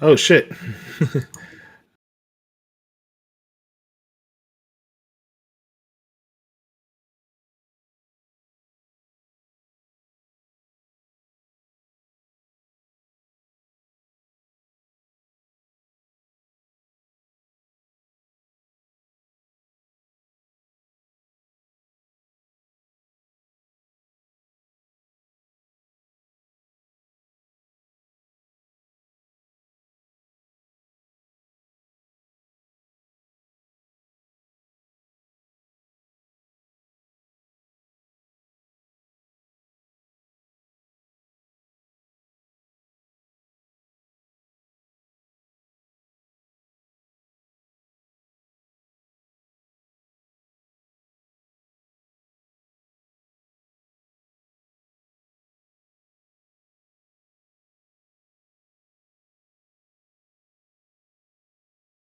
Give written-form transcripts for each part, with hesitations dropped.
Oh shit.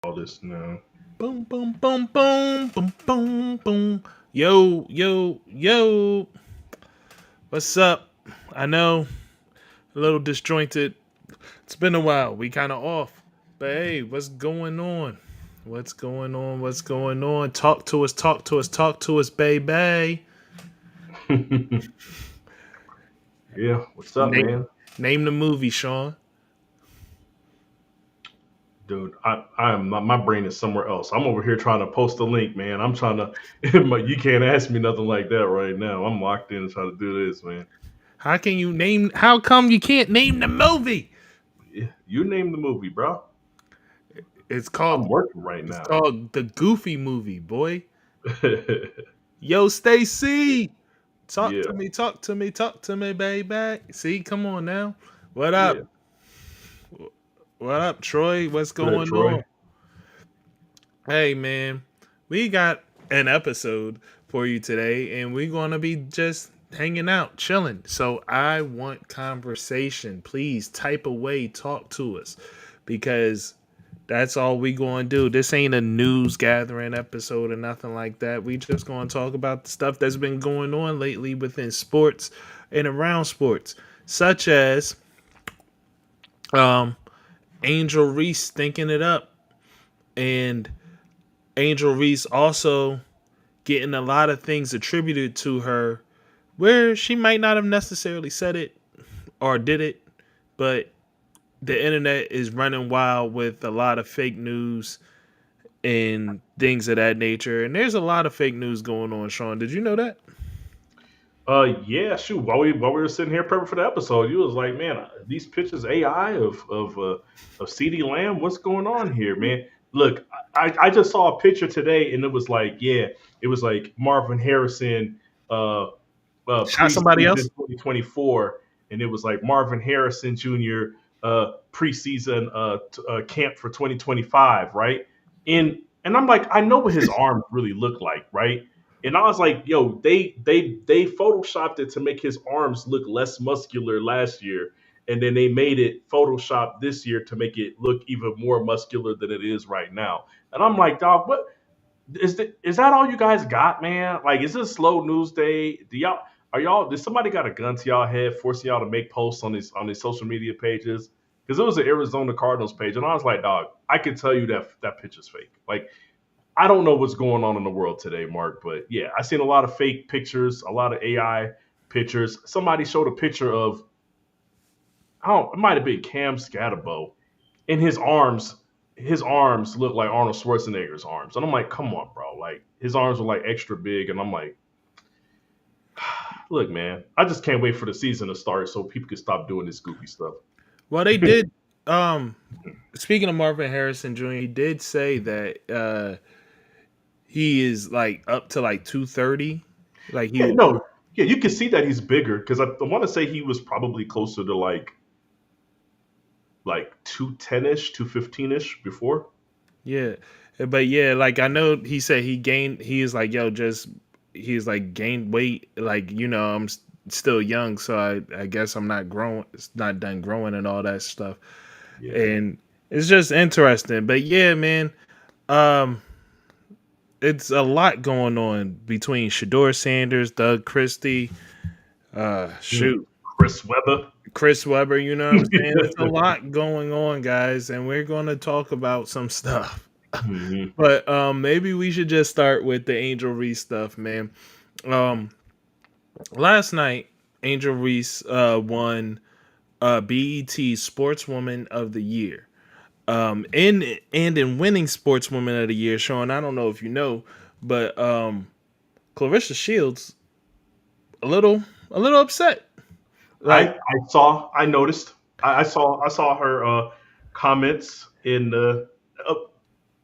All this now. Boom, boom, boom, boom, boom, boom, boom. Yo, yo, yo. What's up? I know, a little disjointed. It's been a while. We kind of off. But hey, what's going on? What's going on? What's going on? Talk to us, talk to us, talk to us, baby. Yeah, what's up, Name, man? name the movie, Sean. Dude, I am my brain is somewhere else. I'm over here trying to post a link, man. I'm trying to. You can't ask me nothing like that right now. I'm locked in and trying to do this, man. How can you name? How come you can't name the movie? Yeah, you name the movie, bro. It's I'm called. working right It's now. called the Goofy Movie, boy. Yo, Stacy. Talk Yeah, to me, talk to me, talk to me, baby. See, come on now. What yeah. up? What up, Troy? What's What up, going Troy? on? Hey, man. We got an episode for you today, and we're going to be just hanging out, chilling. So I want conversation. Please type away, talk to us, because that's all we going to do. This ain't a news gathering episode or nothing like that. We just going to talk about the stuff that's been going on lately within sports and around sports, such as um, Angel Reese thinking it up, and Angel Reese also getting a lot of things attributed to her where she might not have necessarily said it or did it, but the internet is running wild with a lot of fake news and things of that nature. And there's a lot of fake news going on, Sean. Did you know that? Yeah. Shoot, while we were sitting here prepping for the episode, you was like, man, these pictures AI of CD Lamb. What's going on here, man? Look, I just saw a picture today, and it was like, yeah, it was like Marvin Harrison. Shot somebody else? Preseason 2024, and it was like Marvin Harrison Jr. Preseason camp for 2025, right? And I'm like, I know what his arms really look like, right? And I was like, yo, they photoshopped it to make his arms look less muscular last year, and then they made it Photoshop this year to make it look even more muscular than it is right now. And I'm like, dog, what is that all you guys got, man? Like, is this slow news day? Do y'all are y'all? Did somebody got a gun to y'all head, forcing y'all to make posts on these social media pages? Because it was an Arizona Cardinals page, and I was like, dog, I can tell you that that picture's fake. Like, I don't know what's going on in the world today, Mark, but yeah, I seen a lot of fake pictures, a lot of AI pictures. Somebody showed a picture of, I don't, it might have been Cam Scatterbo, and his arms look like Arnold Schwarzenegger's arms. And I'm like, come on, bro. Like his arms were like extra big, and I'm like, look, man, I just can't wait for the season to start so people can stop doing this goofy stuff. Well, they did. Um, Speaking of Marvin Harrison Jr., he did say that he is like up to like 230. Like Yeah, he, no, yeah, you can see that he's bigger because I want to say he was probably closer to like 210 ish, 215 ish before. yeah, but yeah, like I know he said he gained. He is like, yo, just he's like gained weight. Like still young, so I guess I'm not growing. It's not done growing and all that stuff. Yeah. And it's just interesting. But yeah, man, um, it's a lot going on between Shador Sanders, Doug Christie. Mm. Shoot, Chris Webber. Chris Webber, you know what I'm saying? It's a lot going on, guys, and we're going to talk about some stuff. Mhm. But maybe we should just start with the Angel Reese stuff, man. Um, Last night, Angel Reese won BET Sportswoman of the Year. And in winning Sportswoman of the Year, Sean, I don't know if you know, but Clarissa Shields a little upset. Like, I noticed. I saw her comments in the. Uh,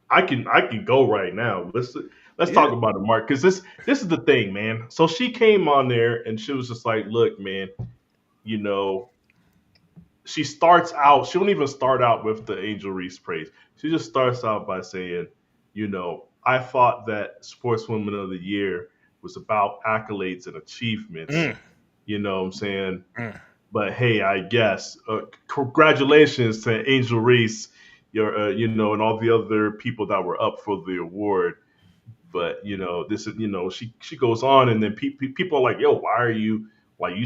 I can go right now. Let's yeah, talk about it, Mark, because this is the thing, man. So she came on there and she was just like, "Look, man, you know." She starts out. She don't even start out with the Angel Reese praise. She just starts out by saying, I thought that Sportswoman of the Year was about accolades and achievements. mm, You know what I'm saying? mm. But hey, I guess congratulations to Angel Reese, and all the other people that were up for the award. But this is she goes on, and then people are like, "Yo, why are you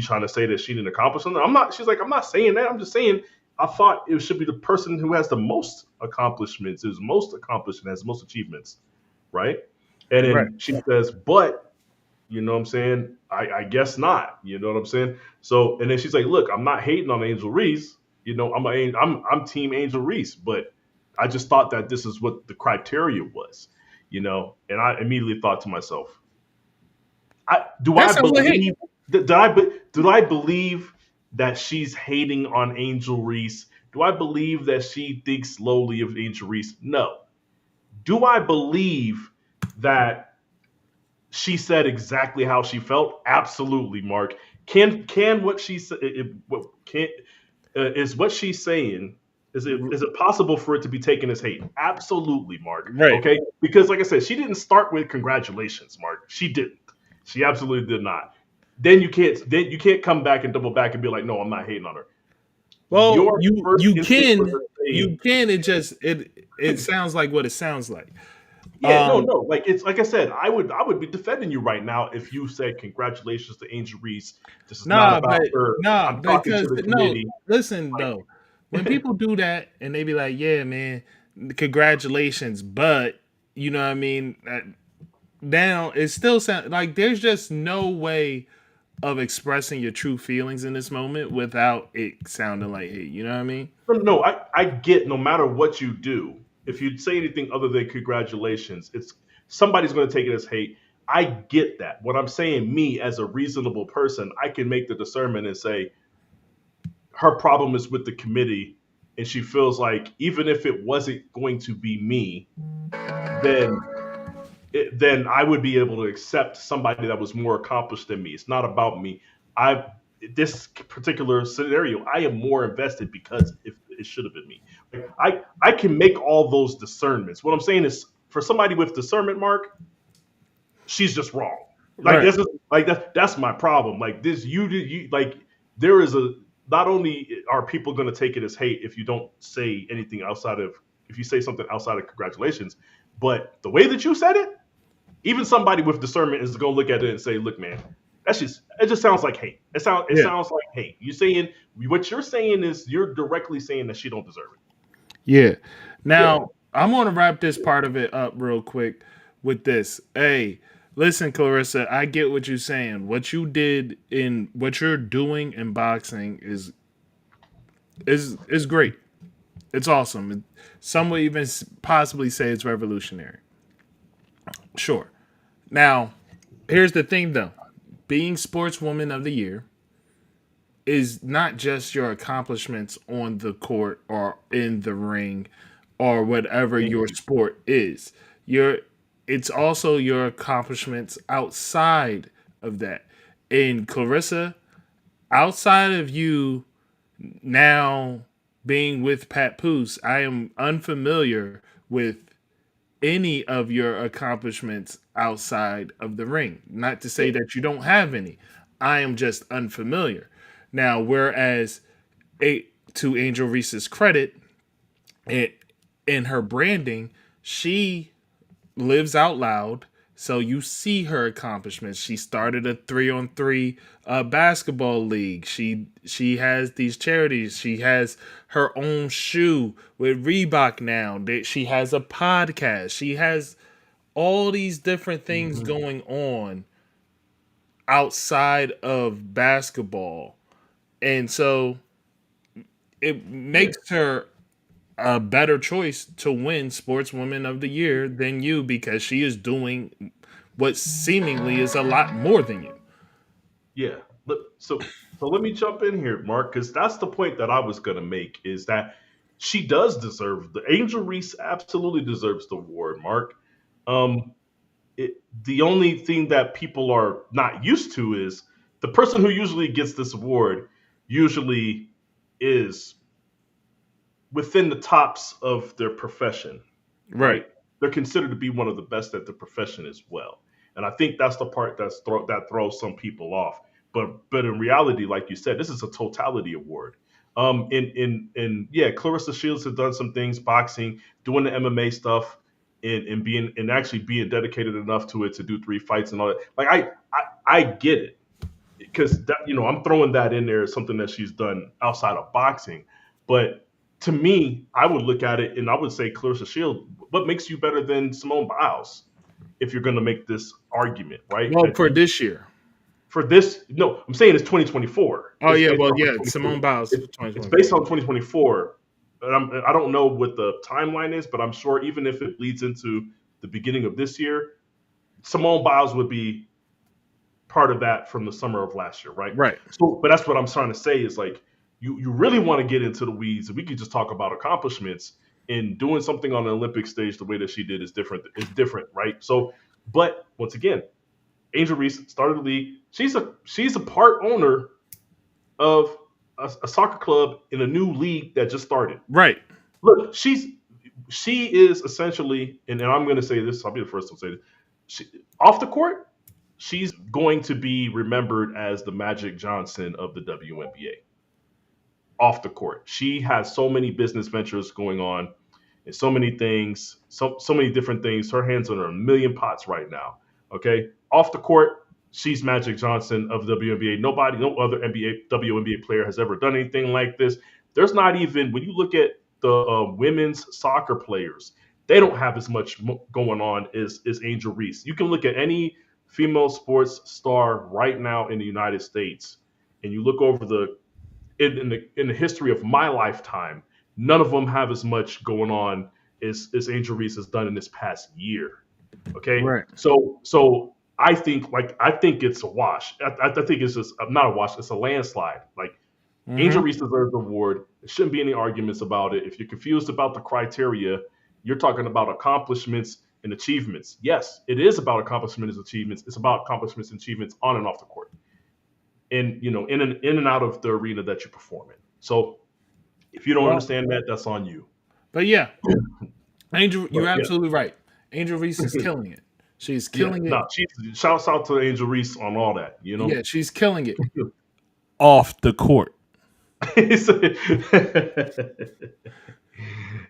trying to say that she didn't accomplish something?" I'm not. She's like, "I'm not saying that. I'm just saying I thought it should be the person who has the most accomplishments, is most accomplished, and has the most achievements, right?" And Right. then she says, "But you know what I'm saying? I guess not. You know what I'm saying? So, and then she's like, look, I'm not hating on Angel Reese. I'm team Angel Reese, but I just thought that this is what the criteria was, and I immediately thought to myself, do That I sounds like hate. believe, do I believe that she's hating on Angel Reese? Do I believe that she thinks lowly of Angel Reese? No. Do I believe that she said exactly how she felt? Absolutely, Mark. Can what she said? What can is what she's saying? Is it possible for it to be taken as hate? Absolutely, Mark. Right. Okay, because like I said, she didn't start with congratulations, Mark. She didn't. She absolutely did not. Then you can't come back and double back and be like, no, I'm not hating on her. Well, Your first instinct was to you say, can. It sounds like what it sounds like. yeah, no, Um, no. Like it's like I said, I would be defending you right now if you said congratulations to Angel Reese. This is not about her. nah, I'm talking to because the no, committee. listen though, when Like, people do that and they be like, "Yeah, man, congratulations," but you know what I mean. Now it still sounds like there's just no way of expressing your true feelings in this moment without it sounding like hate. You know what I mean? no, no, I get no matter what you do, if you say anything other than congratulations, it's somebody's going to take it as hate. I get that. What I'm saying, me as a reasonable person, I can make the discernment and say her problem is with the committee, and she feels like even if it wasn't going to be me, then then I would be able to accept somebody that was more accomplished than me. It's not about me. I This particular scenario, I am more invested because if it should have been me. Like, I can make all those discernments. What I'm saying is, for somebody with discernment, Mark, she's just wrong. Like Right. this is like that's my problem. Like this, you like there is a not only are people going to take it as hate if you don't say anything outside of if you say something outside of congratulations, but the way that you said it, even somebody with discernment is going to look at it and say, "Look, man, it just sounds like hate. It Yeah. sounds like hate. You saying what you're saying is you're directly saying that she don't deserve Yeah. it." Yeah, Now I'm going to wrap this part of it up real quick with this. Hey, listen, Clarissa, I get what you're saying. What you did in what you're doing in boxing is great. It's awesome. Some would even possibly say it's revolutionary. Sure. Now, here's the thing though. Being sportswoman of the year is not just your accomplishments on the court or in the ring or whatever thank your you. sport is. Your It's also your accomplishments outside of that. And Clarissa, outside of you now being with Pat Poose, I am unfamiliar with any of your accomplishments outside of the ring. Not to say Yeah, that you don't have any. I am just unfamiliar. Now, whereas to Angel Reese's credit, it, in her branding, she lives out loud So you see her accomplishments. She started a 3-on-3 basketball league. She has these charities. She has her own shoe with Reebok now. She has a podcast. She has all these different things Mhm. going on outside of basketball. And so it Yeah. makes her a better choice to win Sportswoman of the Year than you because she is doing what seemingly is a lot more than you. Yeah. So let me jump in here, Mark, because that's the point that I was going to make is that she does deserve the Angel Reese absolutely deserves the award, Mark. Um, the only thing that people are not used to is the person who usually gets this award usually is within the tops of their profession, Right. right? They're considered to be one of the best at the profession as well. And I think that's the part that throws some people off. But in reality, like you said, this is a totality award. In yeah, Clarissa Shields has done some things, boxing, doing the MMA stuff, and being and actually being dedicated enough to it to do 3 fights and all that. Like I get it because that I'm throwing that in there as something that she's done outside of boxing. But to me, I would look at it and I would say Clarissa Shield. What makes you better than Simone Biles if you're going to make this argument, right? Well, for this year. For this, no, I'm saying it's 2024. Oh It's yeah, based well on yeah, 2024. Simone Biles It's, for it's 2024. based on 2024. And I don't know what the timeline is, but I'm sure even if it leads into the beginning of this year, Simone Biles would be part of that from the summer of last year, right? Right. So, but that's what I'm trying to say is like you really want to get into the weeds, and we could just talk about accomplishments. And doing something on the Olympic stage the way that she did is different. Is different, right? So, but once again, Angel Reese started the league. She's a part owner of a soccer club in a new league that just started. Right. Look, she is essentially, and I'm going to say this. I'll be the first to say this. She, off the court, she's going to be remembered as the Magic Johnson of the WNBA. Off the court, she has so many business ventures going on, and so many things, so many different things. Her hands are in a million pots right now. Okay, off the court, she's Magic Johnson of the WNBA. Nobody, no other WNBA player has ever done anything like this. There's not even when you look at the women's soccer players, they don't have as much going on as Angel Reese. You can look at any female sports star right now in the United States, and you look over the in the history of my lifetime, none of them have as much going on as Angel Reese has done in this past year. Okay, Right. so I think it's a wash. I think it's just not a wash. It's a landslide. Like Angel Mm-hmm. Reese deserves the award. There shouldn't be any arguments about it. If you're confused about the criteria, you're talking about accomplishments and achievements. Yes, it is about accomplishments and achievements. It's about accomplishments and achievements on and off the court, and in and out of the arena that you perform in. So if you don't Well, understand that, that's on you. but yeah, Angel, But you're yeah, absolutely right. Angel Reese is killing it. She's yeah. killing it. No, shouts out to Angel Reese on all that. Yeah, she's killing it off the court.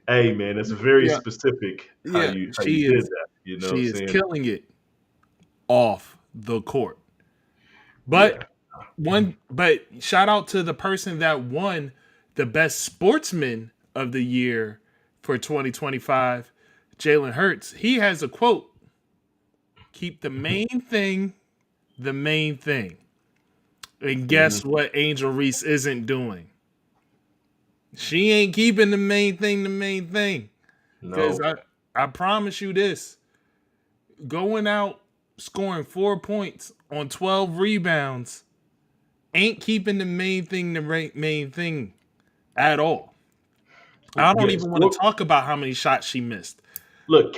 Hey man, it's very Yeah, specific how yeah, you she did is. that. You know what I'm She is saying? killing it off the court. But Yeah. but shout out to the person that won the best sportsman of the year for 2025, Jalen Hurts. He has a quote: "Keep the main thing the main thing." And Mhm. guess what Angel Reese isn't doing? She ain't keeping the main thing the main thing. Cause No. I promise you this: going out scoring 4 points on 12 rebounds ain't keeping the main thing the main thing at all. I don't Yeah. even want to talk about how many shots she missed. Look,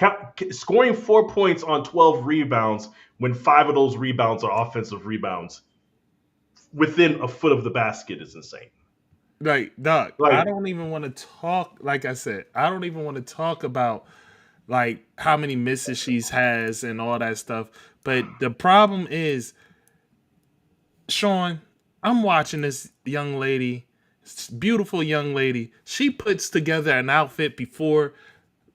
scoring 4 points on 12 rebounds when five of those rebounds are offensive rebounds within a foot of the basket is insane. Like, Doc, I Like, don't even want to talk. Like I said, I don't even want to talk about like how many misses she's has and all that stuff. But the problem is, Sean, I'm watching this young lady, beautiful young lady. She puts together an outfit before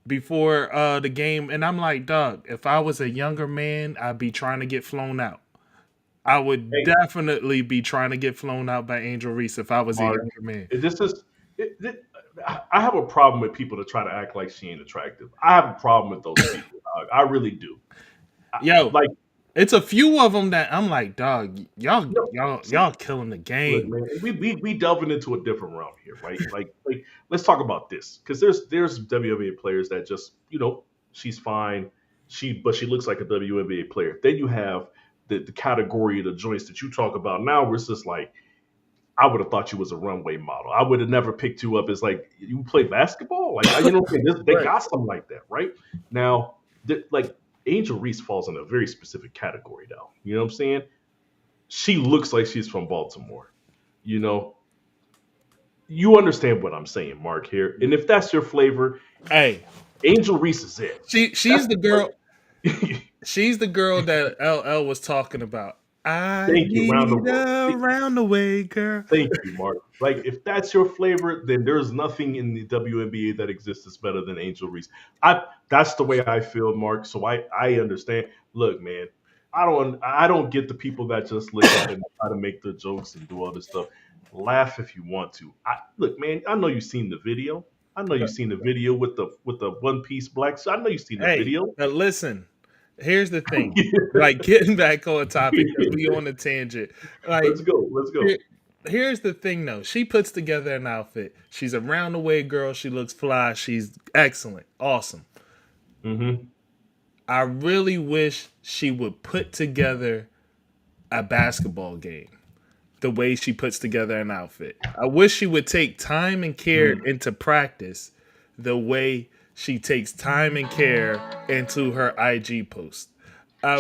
before the game, and I'm like, dog, if I was a younger man, I'd be trying to get flown out. I would Hey, definitely be trying to get flown out by Angel Reese if I was a Mark, younger man. this is. I have a problem with people that try to act like she ain't attractive. I have a problem with those people. Dog. I really do. Yo, Like, it's a few of them that I'm like, dog, y'all, no, y'all, see, y'all killing the look, game. man, we delving into a different realm here, right? Like let's talk about this because there's WNBA players that just she's fine, but she looks like a WNBA player. Then you have the category of the joints that you talk about now, where it's just like I would have thought you was a runway model. I would have never picked you up as like you play basketball, like they Right. got something like that, right? Now, like Angel Reese falls in a very specific category, though. You know what I'm saying? She looks like she's from Baltimore. You know, you understand what I'm saying, Mark here. And if that's your flavor, Hey, Angel Reese is it. she's That's the girl. like, She's the girl that LL was talking about. I thank you, need a roundaway girl. thank you, Mark. Like, if that's your flavor, then there's nothing in the WNBA that exists that's better than Angel Reese. I That's the way I feel, Mark. So I understand. Look, man, I don't get the people that just look at it and try to make the jokes and do all this stuff. Laugh if you want to. Look, man, I know you've seen the video. I know you've seen the video with the one piece black. So I know you've seen the Hey, video. but listen, here's the thing. Like getting back on topic because we on a tangent. Like Let's go. Let's go. here- here's the thing though. She puts together an outfit. She's a roundaway girl. She looks fly. She's excellent. Awesome. Hmm. I really wish she would put together a basketball game the way she puts together an outfit. I wish she would take time and care into practice the way she takes time and care into her IG post.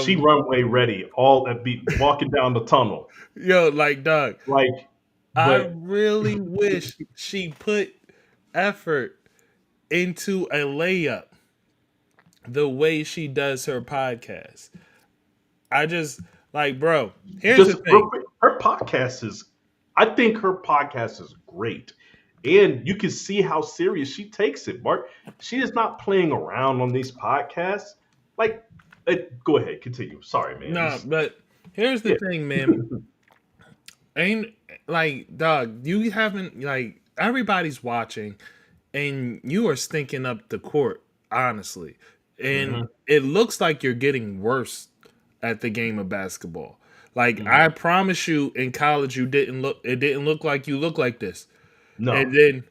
She I, runway ready, all at be walking down the tunnel. yo, like, dog, Like, I but really wish she put effort into a layup the way she does her podcast. I just, like, bro, here's the just real thing. quick, I think her podcast is great. And you can see how serious she takes it, Mark. She is not playing around on these podcasts. Like, go ahead, continue. Sorry, man. No, but here's the Yeah. thing, man. Ain't like, dog, you haven't, like, everybody's watching and you are stinking up the court, honestly. And Hmm. it looks like you're getting worse at the game of basketball. Like, Hmm. I promise you, in college, it didn't look like you look like this. No. And then,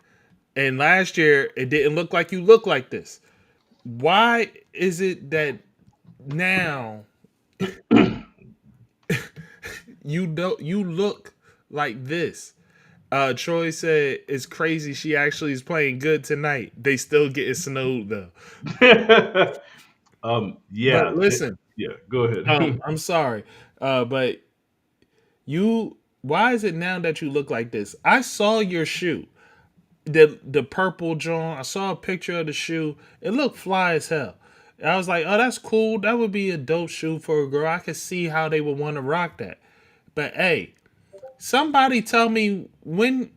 and last year, it didn't look like you look like this. Why is it that now you look like this? Troy said it's crazy. She actually is playing good tonight. They still getting snowed though. But Yeah. listen, Yeah. Go ahead. I'm sorry, but you. Why is it now that you look like this? I saw your shoe, the purple John. I saw a picture of the shoe. It looked fly as hell. I was like, oh, that's cool. That would be a dope shoe for a girl. I could see how they would want to rock that. But hey, somebody tell me, when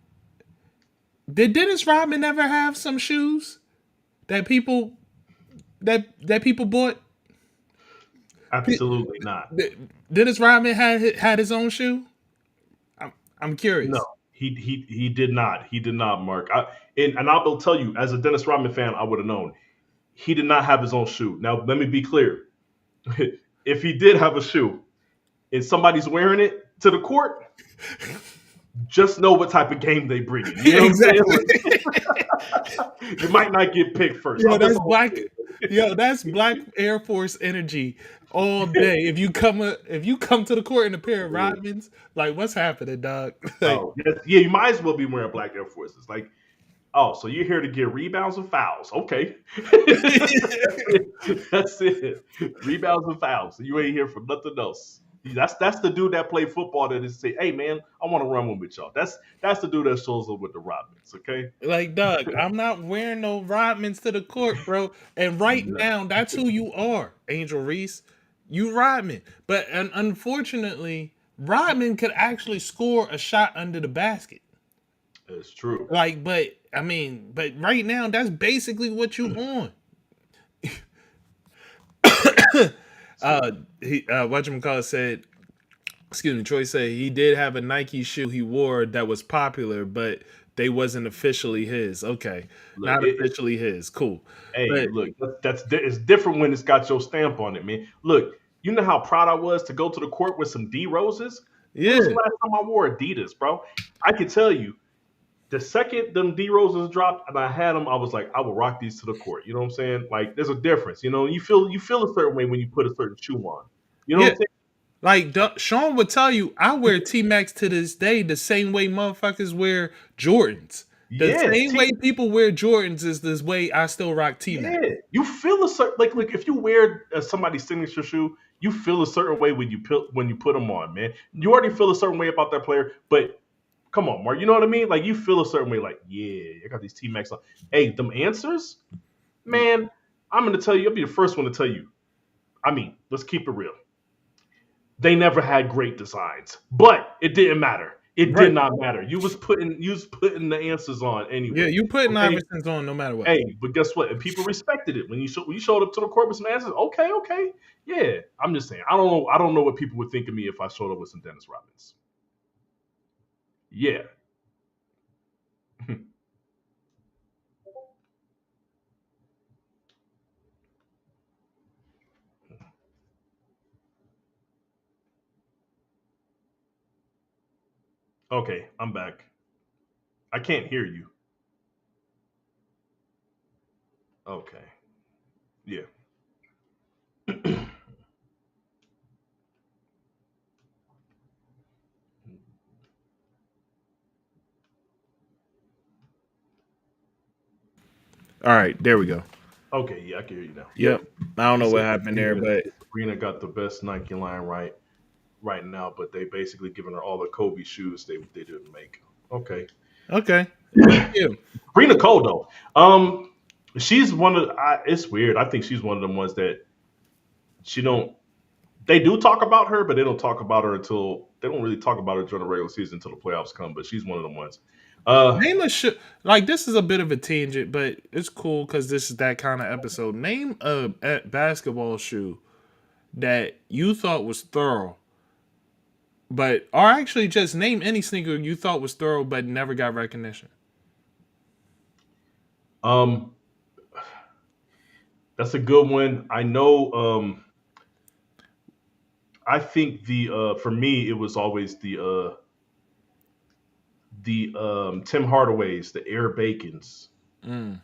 did Dennis Rodman ever have some shoes that people that people bought? Absolutely not. Dennis Rodman had his own shoe. I'm No, curious. he did not. He did not, Mark. And I will tell you, as a Dennis Rodman fan, I would have known. He did not have his own shoe. Now, let me be clear. If he did have a shoe and somebody's wearing it to the court, just know what type of game they bring in. You know what I'm saying? Exactly. You might not get picked first. Yo, That's that's all black. I'm Yo, that's black Air Force energy all day. If you come to the court in a pair of saying. Rodmans, like what's happening, dog? Like, Oh, yes, yeah, you might as well be wearing black Air Forces. Like, oh, so you're here to get rebounds and fouls. Okay. That's it. Rebounds and fouls. You ain't here for nothing else. That's the dude that played football that is say, hey man, I want to run one with y'all. That's the dude that shows up with the Robins, okay? like, Doug, I'm not wearing no Rodmans to the court, bro. And right No, now, that's who you are, Angel Reese. You Rodman. But unfortunately, Rodman could actually score a shot under the basket. it's true. Like, but I mean, but right now, that's basically what you on. So He whatchamacallit said, excuse me, Troy said he did have a Nike shoe he wore that was popular, but they wasn't officially his. Okay, look, not officially his. Cool, hey, but look, it's different when it's got your stamp on it, man. Look, you know how proud I was to go to the court with some D roses. When was the yeah, last time I wore Adidas, bro? I can tell you, the second them D roses dropped and I had them, I was like, I will rock these to the court. You know what I'm saying? Like, there's a difference. You know, you feel a certain way when you put a certain shoe on. You know what yeah. I'm saying? Like Sean would tell you, I wear T Max to this day the same way motherfuckers wear Jordans. The Yeah, same way people wear Jordans is this way I still rock T Max. yeah. You feel a certain like if you wear somebody's signature shoe, you feel a certain way when you put them on, man. You already feel a certain way about that player, but come on, Mark. You know what I mean? Like you feel a certain way. Like yeah, I got these T Max on. Hey, them answers, man. I'm gonna tell you. I'll be the first one to tell you. I mean, let's keep it real. They never had great designs, but it didn't matter. It did Right. not matter. You was putting the answers on Yeah, anyway. you putting Okay. Iversons on no matter what. Hey, but guess what? And people respected it when you showed up to the court with some answers. Okay, okay, yeah. I'm just saying. I don't know. I don't know what people would think of me if I showed up with some Dennis Rodmans. Yeah. Okay, I'm back. I can't hear you. Okay. Yeah. All right, there we go. Okay, yeah, I can hear you now. Yep. Yep. I don't He know what said happened there, but Sabrina got the best Nike line right now, but they basically giving her all the Kobe shoes they didn't make. Okay. okay. Good for you. Sabrina Cole though. She's one of it's weird. I think she's one of them ones that she don't they do talk about her, but they don't talk about her until they don't really talk about her during the regular season until the playoffs come. But she's one of them ones. Uh, Name a shoe. Like this is a bit of a tangent, but it's cool because this is that kind of episode. Name a basketball shoe that you thought was thorough, but or actually just name any sneaker you thought was thorough but never got recognition. um, that's a good one. I know. I think the for me it was always the Tim Hardaway's, the Air Bacons, Mm.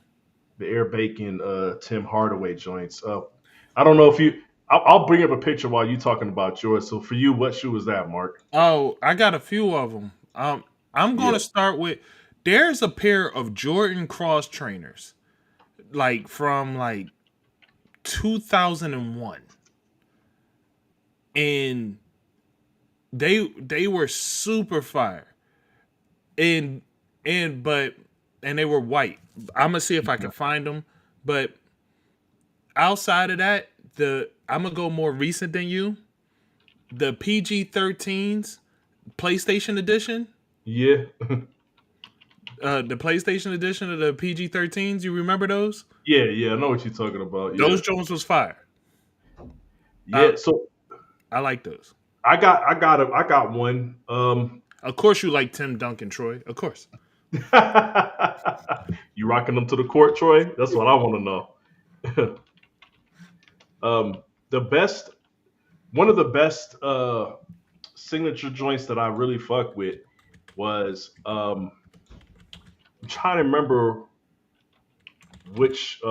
the Air Bacon Tim Hardaway joints. I don't know if you. I'll bring up a picture while you talking about yours. So for you, what shoe was that, Mark? Oh, I got a few of them. I'm going Yeah, to start with. There's a pair of Jordan Cross trainers, like from like 2001, and they were super fire, and and but and they were white. I'm gonna see if I can find them, but outside of that, the I'm gonna go more recent than you. The PG-13s PlayStation edition, yeah, the PlayStation edition of the PG-13s. You remember those? yeah, yeah. I know what you're talking about. Yeah, Those Jones was fire. I yeah. So I like those. I got one. Of course, you like Tim Duncan, Troy. Of course. You rocking them to the court, Troy? That's what I want to know. The best, one of the best signature joints that I really fuck with was I'm trying to remember which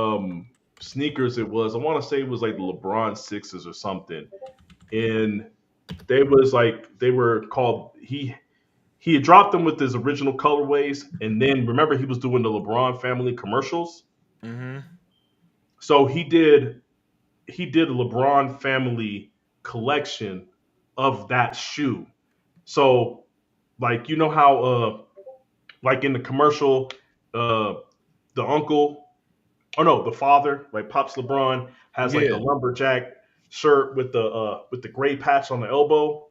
sneakers it was. I want to say it was like the LeBron sixes or something, and they were called he had dropped them with his original colorways, and then remember he was doing the LeBron family commercials. Mm-hmm. So he did a LeBron family collection of that shoe. So like you know how like in the commercial uh the uncle or no the father like Pops LeBron has like the Yeah. lumberjack shirt with the gray patch on the elbow.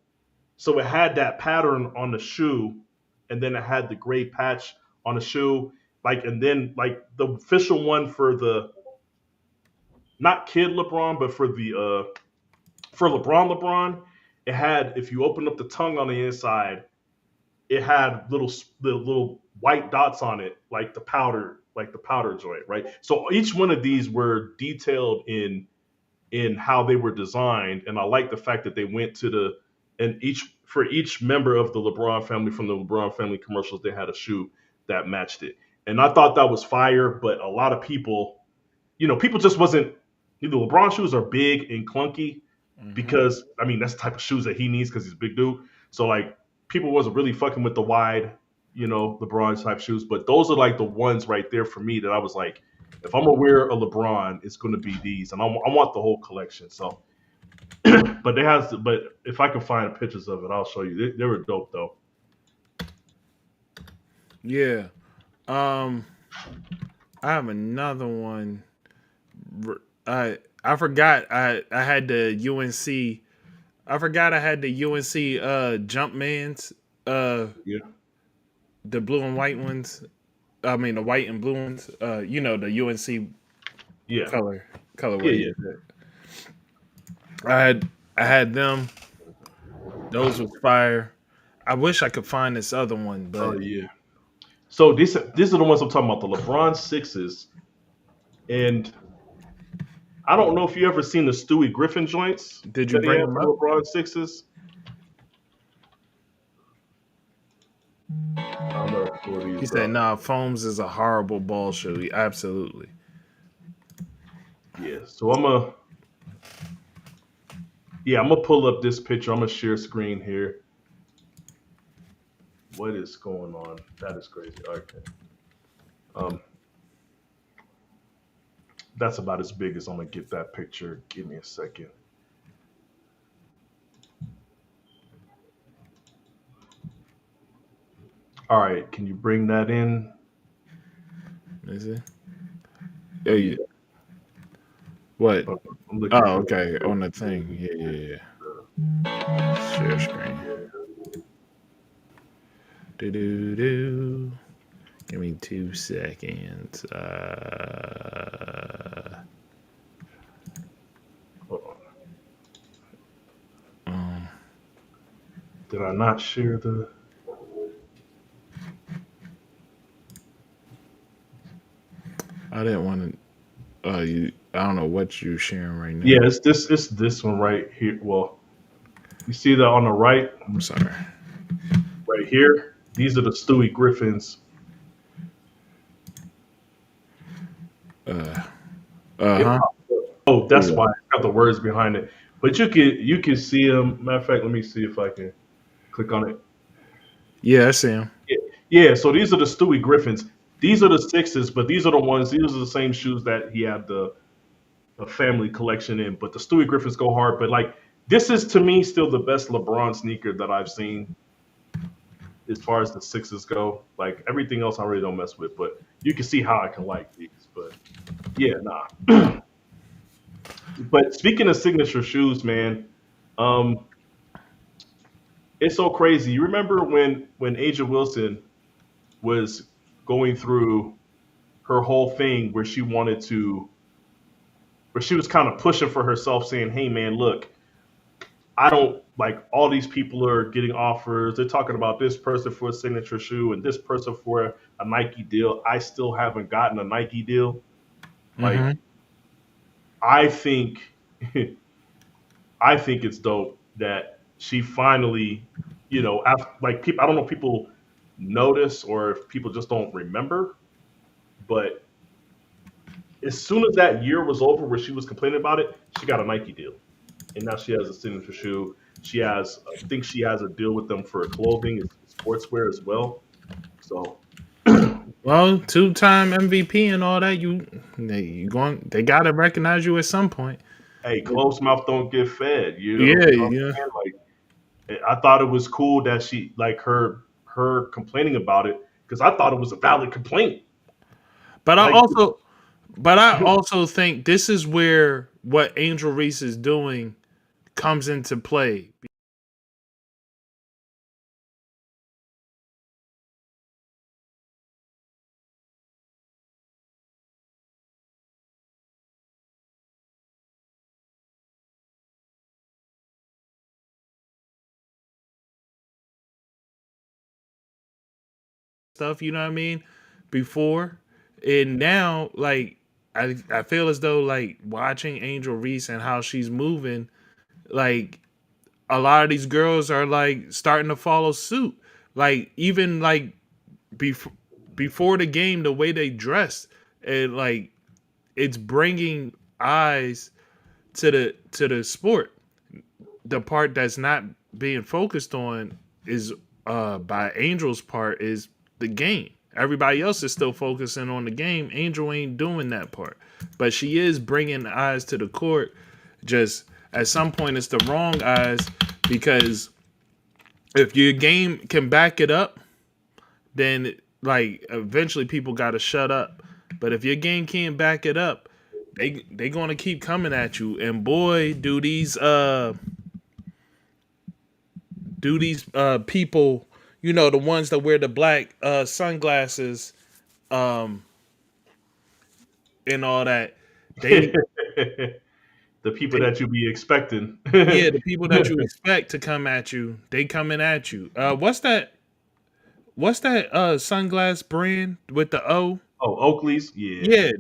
So it had that pattern on the shoe, and then it had the gray patch on the shoe. Like and then like the official one for not Kid LeBron, but for LeBron, it had, if you open up the tongue on the inside, it had the little white dots on it, like the powder joint, right? So each one of these were detailed in how they were designed, and I like the fact that they went to the and each for each member of the LeBron family from the LeBron family commercials, they had a shoe that matched it, and I thought that was fire. But a lot of people, people just wasn't. LeBron shoes are big and clunky, Hmm. because I mean that's the type of shoes that he needs because he's a big dude. So like people wasn't really fucking with the wide, LeBron type shoes. But those are like the ones right there for me that I was like, if I'm gonna wear a LeBron, it's gonna be these, and I want the whole collection. So, but if I can find pictures of it, I'll show you. They were dope though. Yeah. Um, I have another one. I forgot I had the UNC. I forgot I had the UNC Jumpmans, uh Yeah, the blue and white ones. I mean the white and blue ones. The UNC yeah, color yeah, colorway. yeah. I had I had them. Those was fire. I wish I could find this other one, Oh but yeah. So these are the ones I'm talking about, the LeBron sixes, and I don't know if you ever seen the Stewie Griffin joints did you that he bring had them for the up? LeBron sixes. I'm gonna pull He these said, up. "Nah, foams is a horrible ball shoe." Absolutely. Yeah. So I'm gonna pull up this picture. I'm gonna share screen here. What is going on? That is crazy. Okay. Um, that's about as big as I'm gonna get that picture. Give me a second. All right. Can you bring that in? Is it? Oh, Yeah. what? I'm looking Oh, for okay. the On the thing. Yeah, yeah, yeah. Share screen. Do do do. Give me 2 seconds. Hold on. Um, Did I not share the? I didn't want to. You. I don't know what you're sharing right Yeah, now. it's this one right here. Well, you see that on the I'm sorry. right here. These are the Stewie Griffins. Uh. It Huh. popped up. Oh, that's Yeah. why it's got the words behind it. But you can see them. Matter of fact, let me see if I can click on it. Yeah. I see him. Yeah, yeah. So these are the Stewie Griffins. These are the sixes, but these are the ones. These are the same shoes that he had the family collection in. But the Stewie Griffins go hard. But like this is to me still the best LeBron sneaker that I've seen as far as the sixes go. Like everything else, I really don't mess with. But you can see how I can like these. But yeah, nah. But speaking of signature shoes, man, um, it's so crazy. You remember when Aja Wilson was going through her whole thing where she was kind of pushing for herself, saying, "Hey, man, look, I don't like all these people are getting offers. They're talking about this person for a signature shoe and this person for a Nike deal. I still haven't gotten a Nike deal." Like, Mm-hmm. I think, I think it's dope that she finally, after, like people, I don't know if people notice or if people just don't remember, but as soon as that year was over where she was complaining about it, she got a Nike deal. And now she has a signature shoe. I think she has a deal with them for clothing, sportswear as well. So, Well, two-time MVP and all that. They gotta recognize you at some point. hey, closed mouth don't get fed. Yeah, You know yeah. what I'm saying? Like, I thought it was cool that she like her complaining about it because I thought it was a valid complaint. But I Like, also, but I also think this is where what Angel Reese is doing comes into play. stuff, you know what I mean, before. And now, like, I feel as though, like, watching Angel Reese and how she's moving, like, a lot of these girls are, like, starting to follow suit. Like, even, like, before before the game, the way they dress, and, like, it's bringing eyes to the sport. The part that's not being focused on is by Angel's part is the game. Everybody else is still focusing on the game. Angel ain't doing that part, but she is bringing eyes to the court. Just at some point, it's the wrong eyes, because if your game can back it up, then like eventually people got to shut up. But if your game can't back it up, they going to keep coming at you. And boy, do these people, you know, the ones that wear the black sunglasses, um and all that, they The people they that you be expecting. yeah, the people that you expect to come at you, they coming at you. What's that sunglass brand with the O? Oh, Oakleys, yeah. Yeah,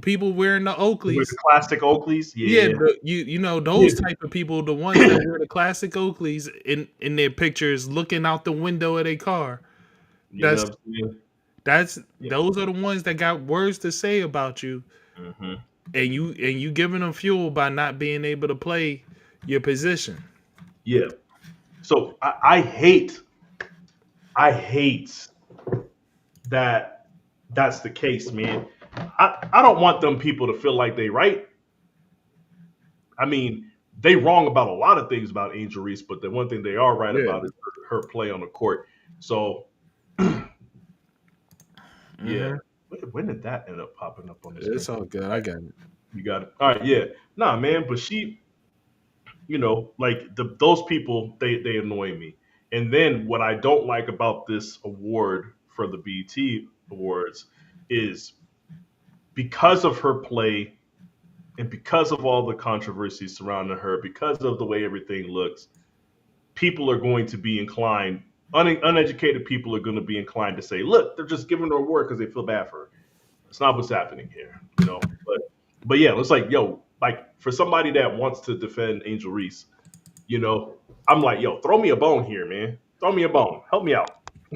people wearing the With the Oakleys. classic Oakleys, Yeah, yeah. you know those type of people, the ones that wear the classic Oakleys in their pictures, looking out the window of their car. You know That's what I'm saying? that's Yeah. those are the ones that got words to say about you, Hmm. and you giving them fuel by not being able to play your position. Yeah. So I hate that that's the case, man. I don't want them people to feel like they right. I mean, they wrong about a lot of things about Angel Reese, but the one thing they are right Yeah. about is her play on the court. So yeah. Hmm. When did that end up popping up on the screen? It's all good. I got it. You got it. All right, yeah. Nah, man, but she, like those people, they annoy me. And then what I don't like about this award for the BT Awards is because of her play and because of all the controversies surrounding her, because of the way everything looks, people are going to be inclined, uneducated people are going to be inclined to say, look, they're just giving her a award because they feel bad for her. It's not what's happening here. But yeah, it's like, yo, like for somebody that wants to defend Angel Reese, you know, I'm like, yo, throw me a bone here, man. Throw me a bone. Help me out.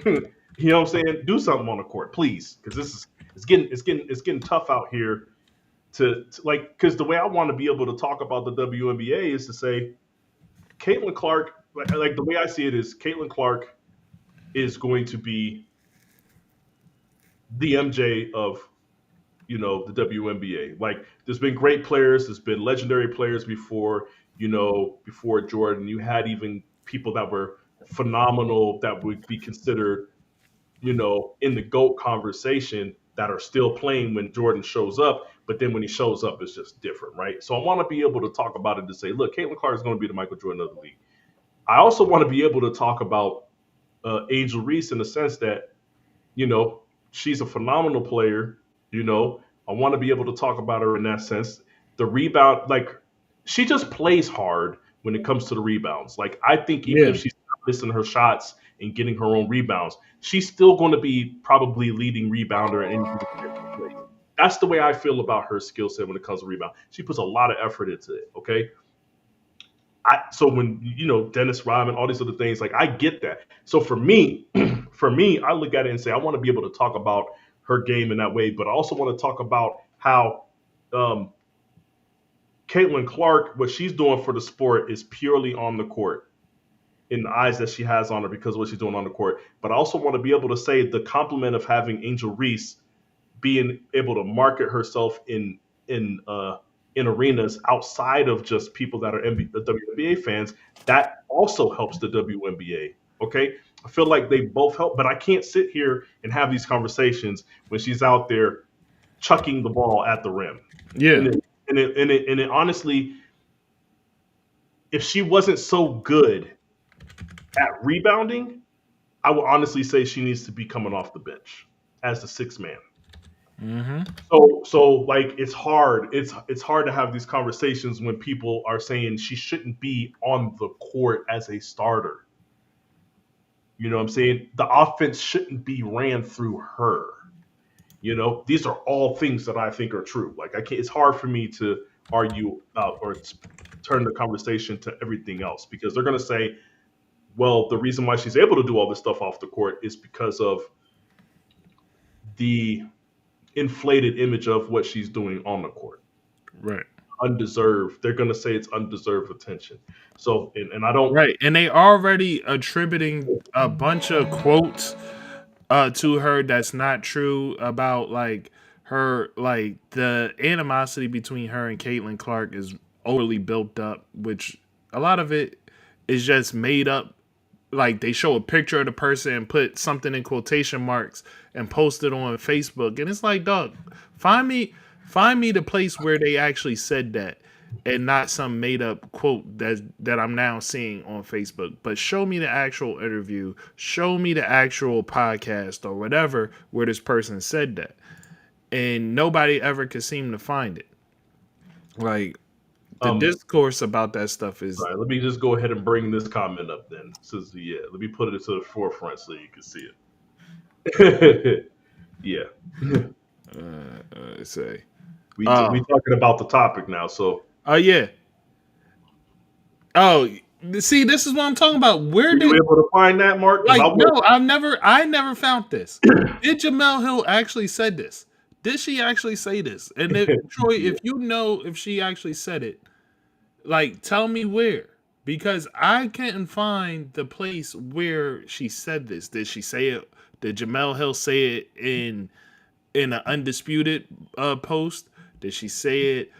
You know what I'm saying? Do something on the court, please, because this is it's getting tough out here to like because the way I want to be able to talk about the WNBA is to say Caitlin Clark, like the way I see it is Caitlin Clark is going to be the MJ of the WNBA. Like there's been great players, there's been legendary players before, before Jordan. You had even people that were phenomenal that would be considered, in the GOAT conversation that are still playing when Jordan shows up. But then when he shows up, it's just different, right? So I want to be able to talk about it to say, look, Caitlin Clark is going to be the Michael Jordan of the league. I also want to be able to talk about Angel Reese in the sense that you know, she's a phenomenal player. I want to be able to talk about her in that sense. The rebound, like, she just plays hard when it comes to the rebounds. Like, I think even Yeah. if she's not missing her shots and getting her own rebounds, she's still going to be probably leading rebounder in any given place. That's the way I feel about her skill set when it comes to rebound. She puts a lot of effort into it. Okay, so when Dennis Rodman, all these other things, like I get that. So for me, I look at it and say I want to be able to talk about her game in that way, but I also want to talk about how um, Caitlin Clark, what she's doing for the sport is purely on the court in the eyes that she has on her because of what she's doing on the court. But I also want to be able to say the compliment of having Angel Reese being able to market herself in arenas outside of just people that are WNBA fans, that also helps the WNBA. Okay, I feel like they both help, but I can't sit here and have these conversations when she's out there chucking the ball at the rim. Yeah. And it honestly, if she wasn't so good at rebounding, I would honestly say she needs to be coming off the bench as the sixth man. Hmm. So like it's hard. It's hard to have these conversations when people are saying she shouldn't be on the court as a starter. You know what I'm saying? The offense shouldn't be ran through her. You know, these are all things that I think are true. Like I can't. It's hard for me to argue or turn the conversation to everything else because they're going to say, well, the reason why she's able to do all this stuff off the court is because of the inflated image of what she's doing on the court. Right. Undeserved. They're going to say it's undeserved attention. So, and I don't. Right. And they already attributing a bunch of quotes to her that's not true about like her like the animosity between her and Caitlin Clark is overly built up, which a lot of it is just made up. Like they show a picture of the person and put something in quotation marks and post it on Facebook, and it's like, dog, find me find me the place where they actually said that and not some made up quote that I'm now seeing on Facebook. But show me the actual interview, show me the actual podcast or whatever where this person said that. And nobody ever could seem to find it. Like the Um, discourse about that stuff is Let me just go ahead and bring this comment up then. Says yeah. Let me put it to the forefront so you can see it. Yeah, say we oh talking about the topic now. So oh yeah. Oh, see, this is what I'm talking about. Where were you did able to find that, Mark? Because like I no, was. I never found this. Did Jamel Hill actually said this? Did she actually say this? And if Troy, Yeah. if you know if she actually said it, like tell me where. Because I can't find the place where she said this. Did she say it? Did Jamel Hill say it in an undisputed post? Did she say it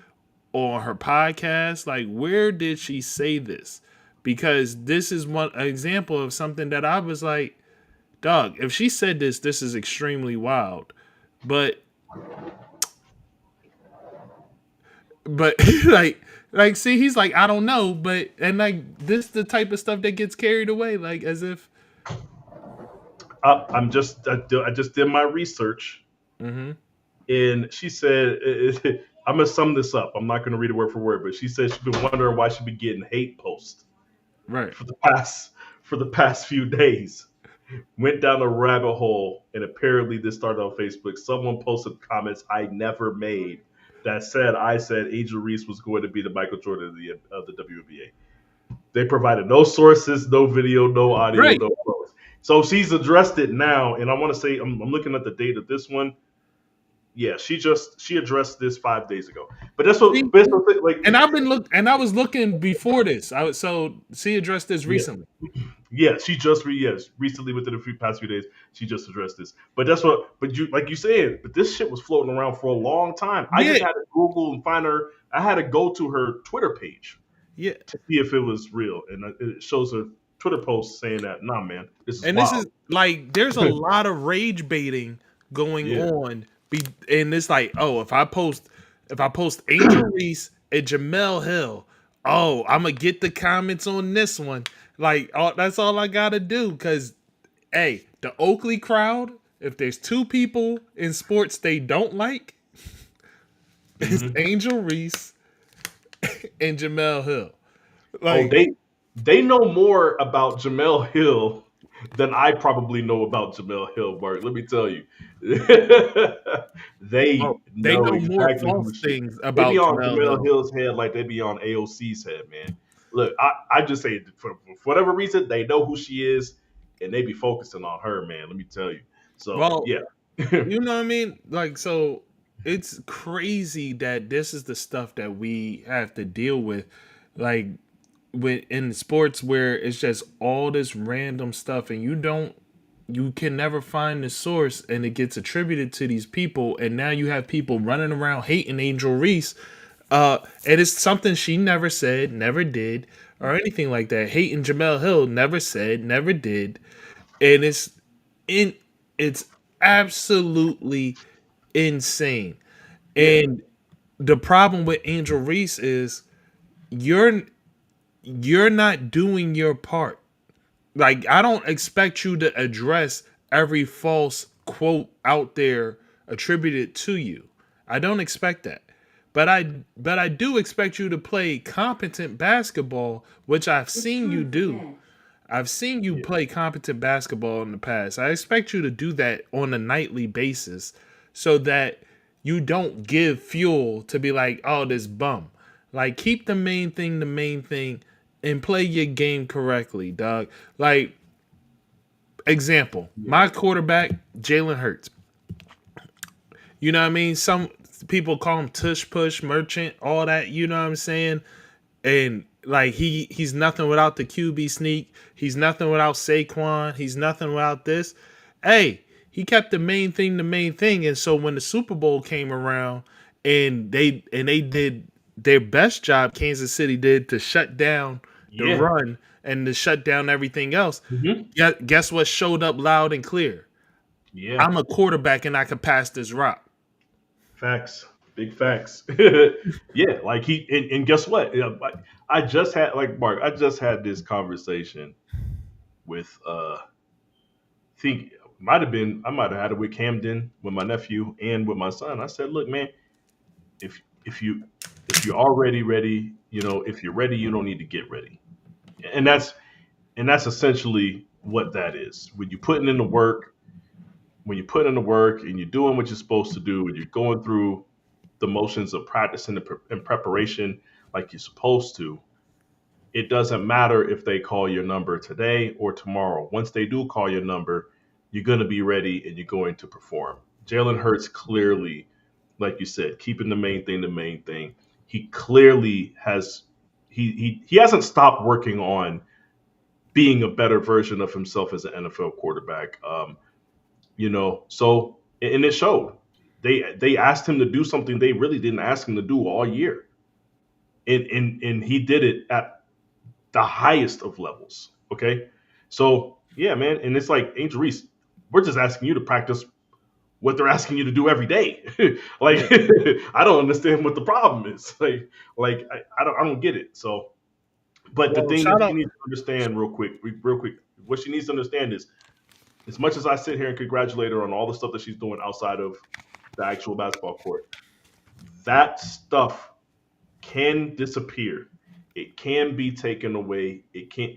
on her podcast? Like, where did she say this? Because this is one example of something that I was like, dog, if she said this, this is extremely wild. But but like see, he's like, I don't know, but and like this the type of stuff that gets carried away, like as if I just did my research, mm-hmm, and she said, I'm gonna sum this up. I'm not gonna read it word for word, but she said she's been wondering why she's been getting hate posts right. for the past few days. Went down a rabbit hole, and apparently this started on Facebook. Someone posted comments I never made that said I said Angel Reese was going to be the Michael Jordan of the WNBA. They provided no sources, no video, no audio, Right. no photos. So she's addressed it now, and I want to say I'm looking at the date of this one. Yeah, she addressed this 5 days ago. But that's what, See? but that's what like And I've been look and I was looking before this. I was so she addressed this yeah. recently. Yeah, she just yes recently within the past few days she just addressed this. But that's what. But you like you said, but this shit was floating around for a long time. I Yeah, just had to Google and find her. I had to go to her Twitter page yeah. to see if it was real, and it shows a Twitter post saying that nah, man, this is And this wild. is like there's a lot of rage baiting going Yeah, on. And it's like, oh, if I post Angel Reese and Jamel Hill, oh, I'm gonna get the comments on this one. Like, that's all I gotta do. Cause hey, the Oakley crowd, if there's two people in sports they don't like, it's hmm Angel Reese and Jamel Hill. Oh, Like, they know more about Jamel Hill than I probably know about Jamel Hill, Mark. Let me tell you, oh, they they know know more exactly who false she. things They be about on Jamel Jamel Hill. Hill's head like they be on AOC's head, man. Look, I just say for whatever reason they know who she is, and they be focusing on her, man. Let me tell you. So Well, yeah, you know what I mean? Like, so it's crazy that this is the stuff that we have to deal with. Like, with in sports where it's just all this random stuff and you can never find the source and it gets attributed to these people and now you have people running around hating Angel Reese. And it's something she never said, never did, or anything like that. Hating Jamel Hill never said, never did. And in it's absolutely insane. yeah, And the problem with Angel Reese is you're you're not doing your part. Like I don't expect you to address every false quote out there attributed to you. I don't expect that. But I do expect you to play competent basketball, which I've seen you do. I've seen you Yeah. play competent basketball in the past. I expect you to do that on a nightly basis so that you don't give fuel to be like, oh, this bum. Like, keep the main thing, and play your game correctly, dog. Like, example, Yeah. my quarterback, Jalen Hurts. You know what I mean? Some people call him tush push merchant, all that. You know what I'm saying? And like he's nothing without the QB sneak. He's nothing without Saquon. He's nothing without this. Hey, he kept the main thing. And so when the Super Bowl came around and they did their best job, Kansas City did to shut down the Yeah. run and to shut down everything else. Hmm. Guess what showed up loud and clear? Yeah. I'm a quarterback and I can pass this rock. Facts. Big facts. Yeah. Like and guess what? Yeah, I just had like Mark. I just had this conversation with think might have been I might have had it with Camden, with my nephew, and with my son. I said, look, man, if you if you're already ready, if you're ready, you don't need to get ready. And that's essentially what that is. When you putting in the work, when you put in the work and you're doing what you're supposed to do, and you're going through the motions of practicing and preparation like you're supposed to, it doesn't matter if they call your number today or tomorrow. Once they do call your number, you're going to be ready and you're going to perform. Jalen Hurts clearly, like you said, keeping the main thing the main thing. He clearly has he hasn't stopped working on being a better version of himself as an NFL quarterback. So and it showed. They asked him to do something they really didn't ask him to do all year, and he did it at the highest of levels. Okay, so yeah, man, and it's like Angel Reese, we're just asking you to practice what they're asking you to do every day. Like Yeah. I don't understand what the problem is. I don't get it. So, but the Well, thing that shout she out. needs to understand real quick, what she needs to understand is as much as I sit here and congratulate her on all the stuff that she's doing outside of the actual basketball court, that stuff can disappear. It can be taken away. It can't,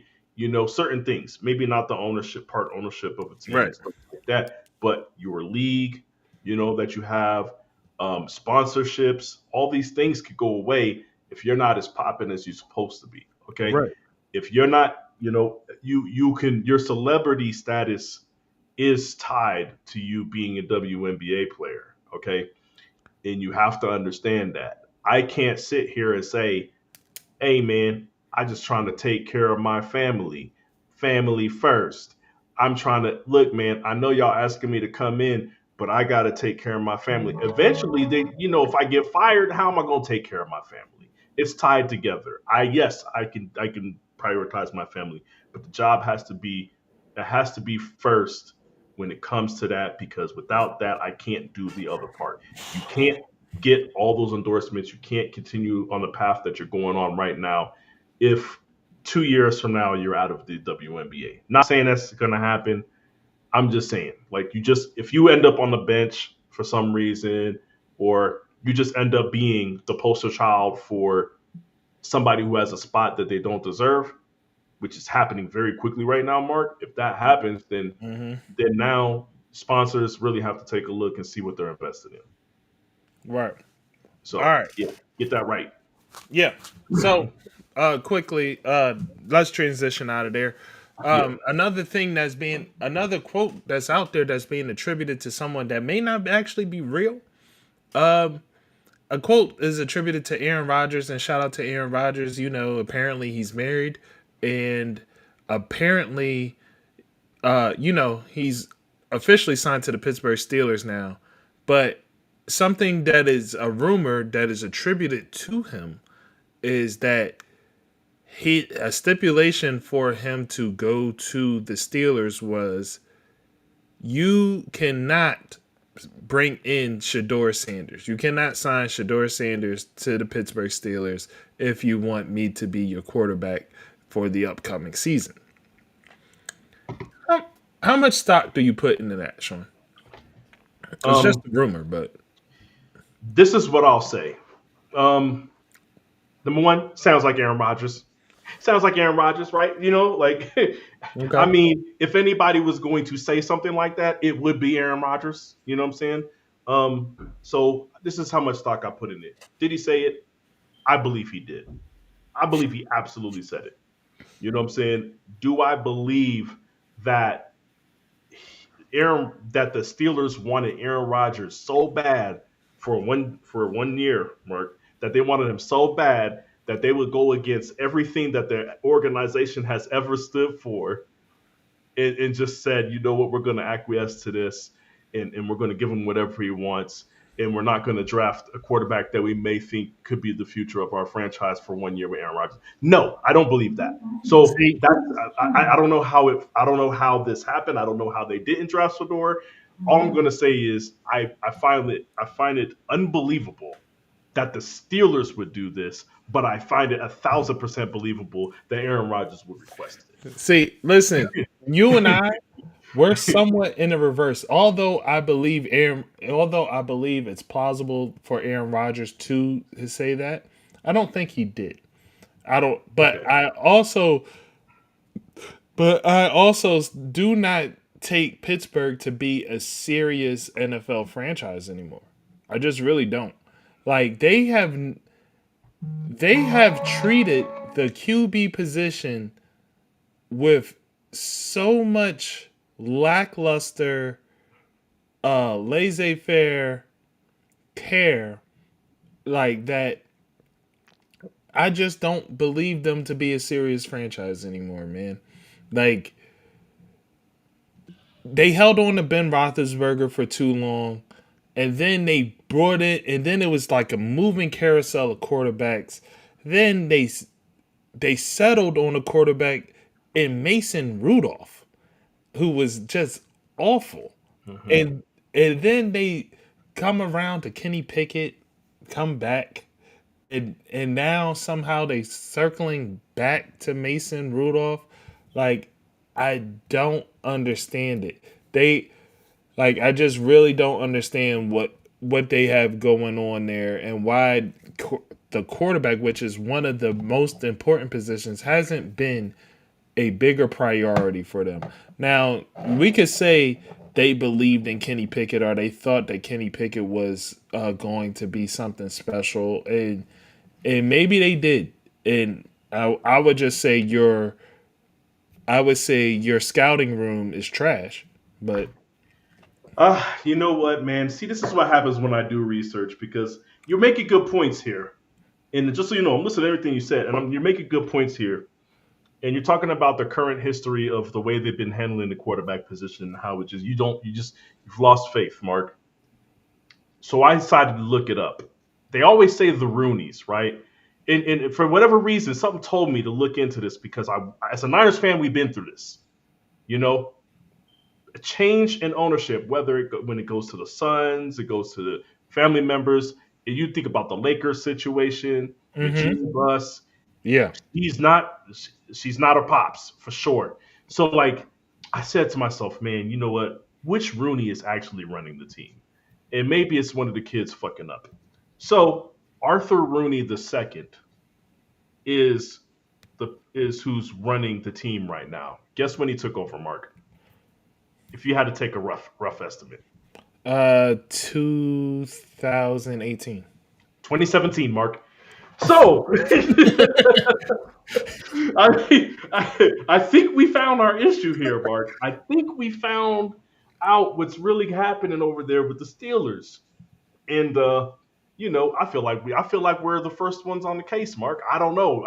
certain things, maybe not the ownership of a team Right. and stuff like that, but your league, that you have, sponsorships, all these things could go away if you're not as popping as you're supposed to be. Okay. Right. If you're not, your celebrity status is tied to you being a WNBA player. Okay. And you have to understand that. I can't sit here and say, hey man, I just trying to take care of my family first. I'm trying to look, man. I know y'all asking me to come in, but I got to take care of my family. Eventually, if I get fired, how am I going to take care of my family? It's tied together. Yes, I can prioritize my family, but the job has to be first when it comes to that, because without that, I can't do the other part. You can't get all those endorsements. You can't continue on the path that you're going on right now if 2 years from now you're out of the WNBA. Not saying that's going to happen. I'm just saying, like, if you end up on the bench for some reason, or you just end up being the poster child for somebody who has a spot that they don't deserve, which is happening very quickly right now, Mark. If that happens, then Hmm. now sponsors really have to take a look and see what they're invested in. Right. All So right. yeah, get that right. Yeah. So, quickly, let's transition out of there. Yeah. Another quote that's out there that's being attributed to someone that may not actually be real. Um, a quote is attributed to Aaron Rodgers, and shout out to Aaron Rodgers. Apparently he's married, and apparently, he's officially signed to the Pittsburgh Steelers now. But something that is a rumor that is attributed to him is that a stipulation for him to go to the Steelers was you cannot bring in Shador Sanders. You cannot sign Shador Sanders to the Pittsburgh Steelers if you want me to be your quarterback for the upcoming season. How much stock do you put into that, Sean? It's just Um, a rumor, but this is what I'll say. Um, Number one, sounds like Aaron Rodgers. Sounds like Aaron Rodgers, right? You know, like I Okay. mean, if anybody was going to say something like that, it would be Aaron Rodgers. You know what I'm saying? So this is how much stock I put in it. Did he say it? I believe he did. I believe he absolutely said it. You know what I'm saying? Do I believe that that the Steelers wanted Aaron Rodgers so bad for 1 year, Mark, that they wanted him so bad that they would go against everything that their organization has ever stood for, and just said, you know what, we're going to acquiesce to this, and we're going to give him whatever he wants, and we're not going to draft a quarterback that we may think could be the future of our franchise for 1 year with Aaron Rodgers. No, I don't believe that. So See, that's I don't know how I don't know how this happened. I don't know how they didn't draft Fedor. All I'm going to say is I find it unbelievable that the Steelers would do this, but I find it 1,000% believable that Aaron Rodgers would request see, listen, you and it. I, we're somewhat in the reverse. Although I believe it's plausible for Aaron Rodgers to say that, I don't think he did. I don't, Okay. but I also do not take Pittsburgh to be a serious NFL franchise anymore. I just really don't. Like they have treated the QB position with so much lackluster, laissez-faire care, like that. I just don't believe them to be a serious franchise anymore, man. Like they held on to Ben Roethlisberger for too long, and then they brought it, and then it was like a moving carousel of quarterbacks. Then they settled on a quarterback in Mason Rudolph, who was just awful. Mm-hmm. And then they come around to Kenny Pickett, come back, and now somehow they circling back to Mason Rudolph. Like I don't understand it. They like I just really don't understand what they have going on there and why the quarterback, which is one of the most important positions, hasn't been a bigger priority for them. Now, we could say they believed in Kenny Pickett or they thought that Kenny Pickett was going to be something special, and maybe they did. And I would just say your scouting room is trash. But You know what, man? See, this is what happens when I do research because you're making good points here. And just so you know, I'm listening to everything you said, and you're making good points here. And you're talking about the current history of the way they've been handling the quarterback position and how it just you've lost faith, Mark. So I decided to look it up. They always say the Roonies, right? And for whatever reason, something told me to look into this because as a Niners fan, we've been through this. You know, a change in ownership, when it goes to the sons, it goes to the family members. And you think about the Lakers situation with mm-hmm. Jeannie Buss. Yeah. She's not she's not a pops for sure. So like I said to myself, man, you know what? Which Rooney is actually running the team? And maybe it's one of the kids fucking up. So Arthur Rooney the second is is who's running the team right now. Guess when he took over, Mark? If you had to take a rough estimate. 2018. 2017, Mark. So I think we found our issue here, Mark. I think we found out what's really happening over there with the Steelers. And I feel like we're the first ones on the case, Mark. I don't know.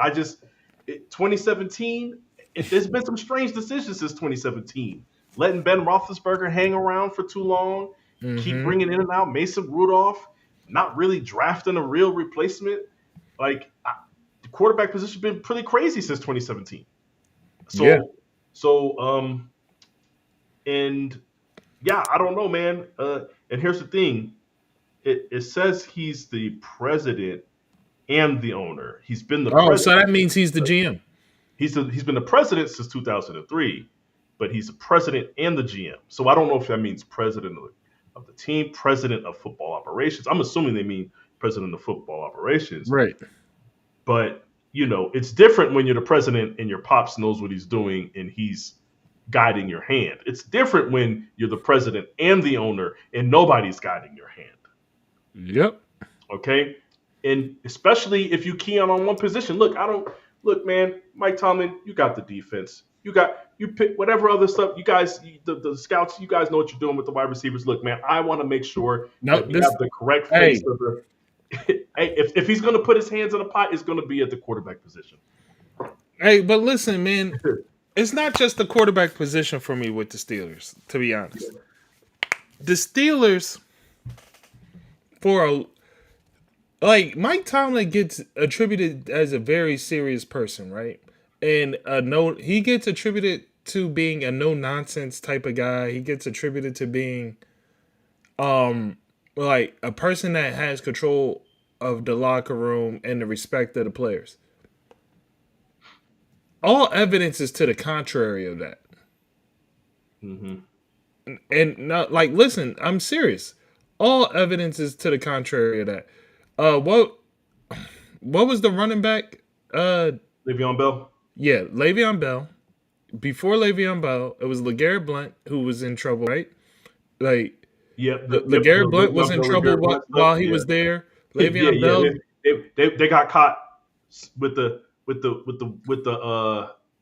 2017. There's been some strange decisions since 2017. Letting Ben Roethlisberger hang around for too long, keep Mm-hmm. bringing in and out Mason Rudolph, not really drafting a real replacement. Like the quarterback position has been pretty crazy since 2017. Yeah. So and yeah, I don't know, man. And here's the thing: it says he's the president and the owner. He's been the Oh, so president. that means he's the GM. He's been the president since 2003, but he's the president and the GM. So I don't know if that means president of the team, president of football operations. I'm assuming they mean president of football operations. Right. But it's different when you're the president and your pops knows what he's doing and he's guiding your hand. It's different when you're the president and the owner and nobody's guiding your hand. Yep. Okay. And especially if you key on one position. Look, I don't look, man, Mike Tomlin, you got the defense. You pick whatever other stuff. You guys, the scouts, you guys know what you're doing with the wide receivers. Look, man, I want to make sure No, that we have this. the correct face Hey, of the hey, if he's gonna put his hands in the pot, it's gonna be at the quarterback position. hey, but listen, man. It's not just the quarterback position for me with the Steelers. To be honest, the Steelers for a like Mike Tomlin gets attributed as a very serious person, right? And he gets attributed to being a no nonsense type of guy. He gets attributed to being um like a person that has control of the locker room and the respect of the players. All evidence is to the contrary of that. Hmm. And not like listen, I'm serious. All evidence is to the contrary of that. What was the running back? Le'Veon Bell. Yeah, Le'Veon Bell. Before Le'Veon Bell, it was LeGarrette Blunt who was in trouble, right? Like Yep. LeGarrette Blunt was Le'Veon in Bell, trouble LeGarrette Blunt stuff. while he Yeah, was there. yeah, Le'Veon yeah. Bell, They got caught with the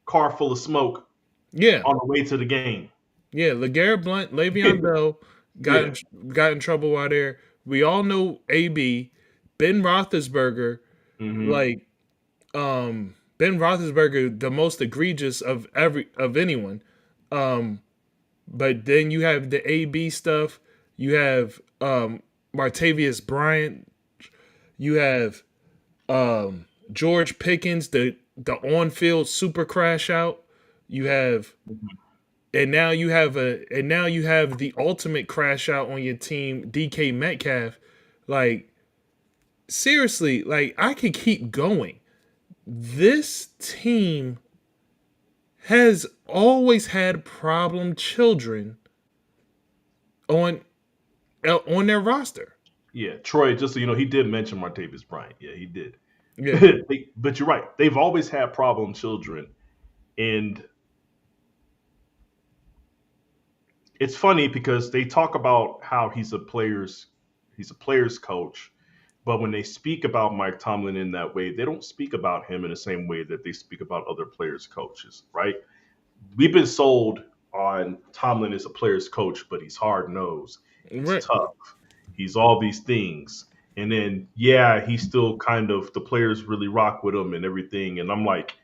car full of smoke yeah, on the way to the game. yeah. LeGarrette Blunt, Le'Veon Bell got Yeah. got in trouble while there. We all know AB, Ben Roethlisberger, Hmm. like Ben Roethlisberger, the most egregious of anyone. Um, but then you have the AB stuff. You have Martavius Bryant. You have George Pickens, the on field super crash out. You have and now you have the ultimate crash out on your team, DK Metcalf. Like seriously, like I could keep going. This team has always had problem children on on their roster. Yeah, Troy. Just so you know, he did mention Martavis Bryant. Yeah, he did. Yeah, But you're right. They've always had problem children, and it's funny because they talk about how he's a player's coach, but when they speak about Mike Tomlin in that way, they don't speak about him in the same way that they speak about other players' coaches, right? We've been sold on Tomlin as a player's coach, but he's hard nosed, he's right, tough, he's all these things. And then yeah, he's still kind of the players really rock with him and everything. And I'm like,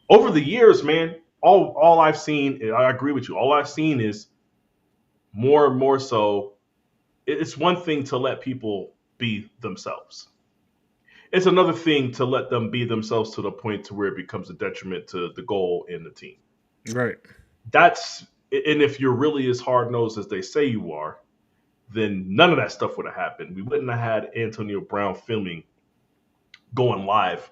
over the years, man, all I've seen, and I agree with you, all I've seen is more and more so it's one thing to let people be themselves. It's another thing to let them be themselves to the point to where it becomes a detriment to the goal and the team. right. That's and if you're really as hard nosed as they say you are, then none of that stuff would have happened. We wouldn't have had Antonio Brown filming going live,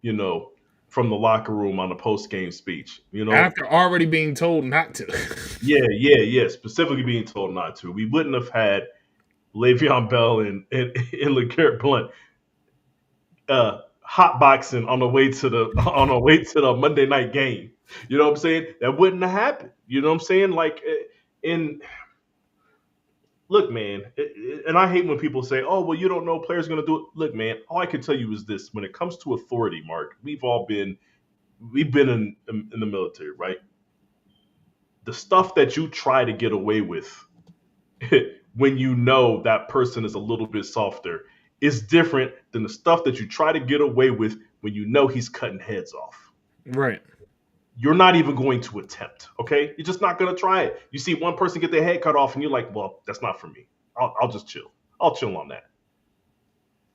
you know, from the locker room on the post game speech. After already being told not to. Yeah. Specifically being told not to. We wouldn't have had Le'Veon Bell and LeGarrette Blunt hot boxing on the way to the Monday night game. You know what I'm saying? That wouldn't have happened. You know what I'm saying? Like, in look, man, and I hate when people say, "Oh, well, you don't know players going to do it." Look, man, all I can tell you is this: when it comes to authority, Mark, we've been in the military, right? The stuff that you try to get away with when you know that person is a little bit softer is different than the stuff that you try to get away with when you know he's cutting heads off. Right. You're not even going to attempt. Okay, you're just not going to try it. You see one person get their head cut off, and you're like, "Well, that's not for me. I'll just chill. I'll chill on that."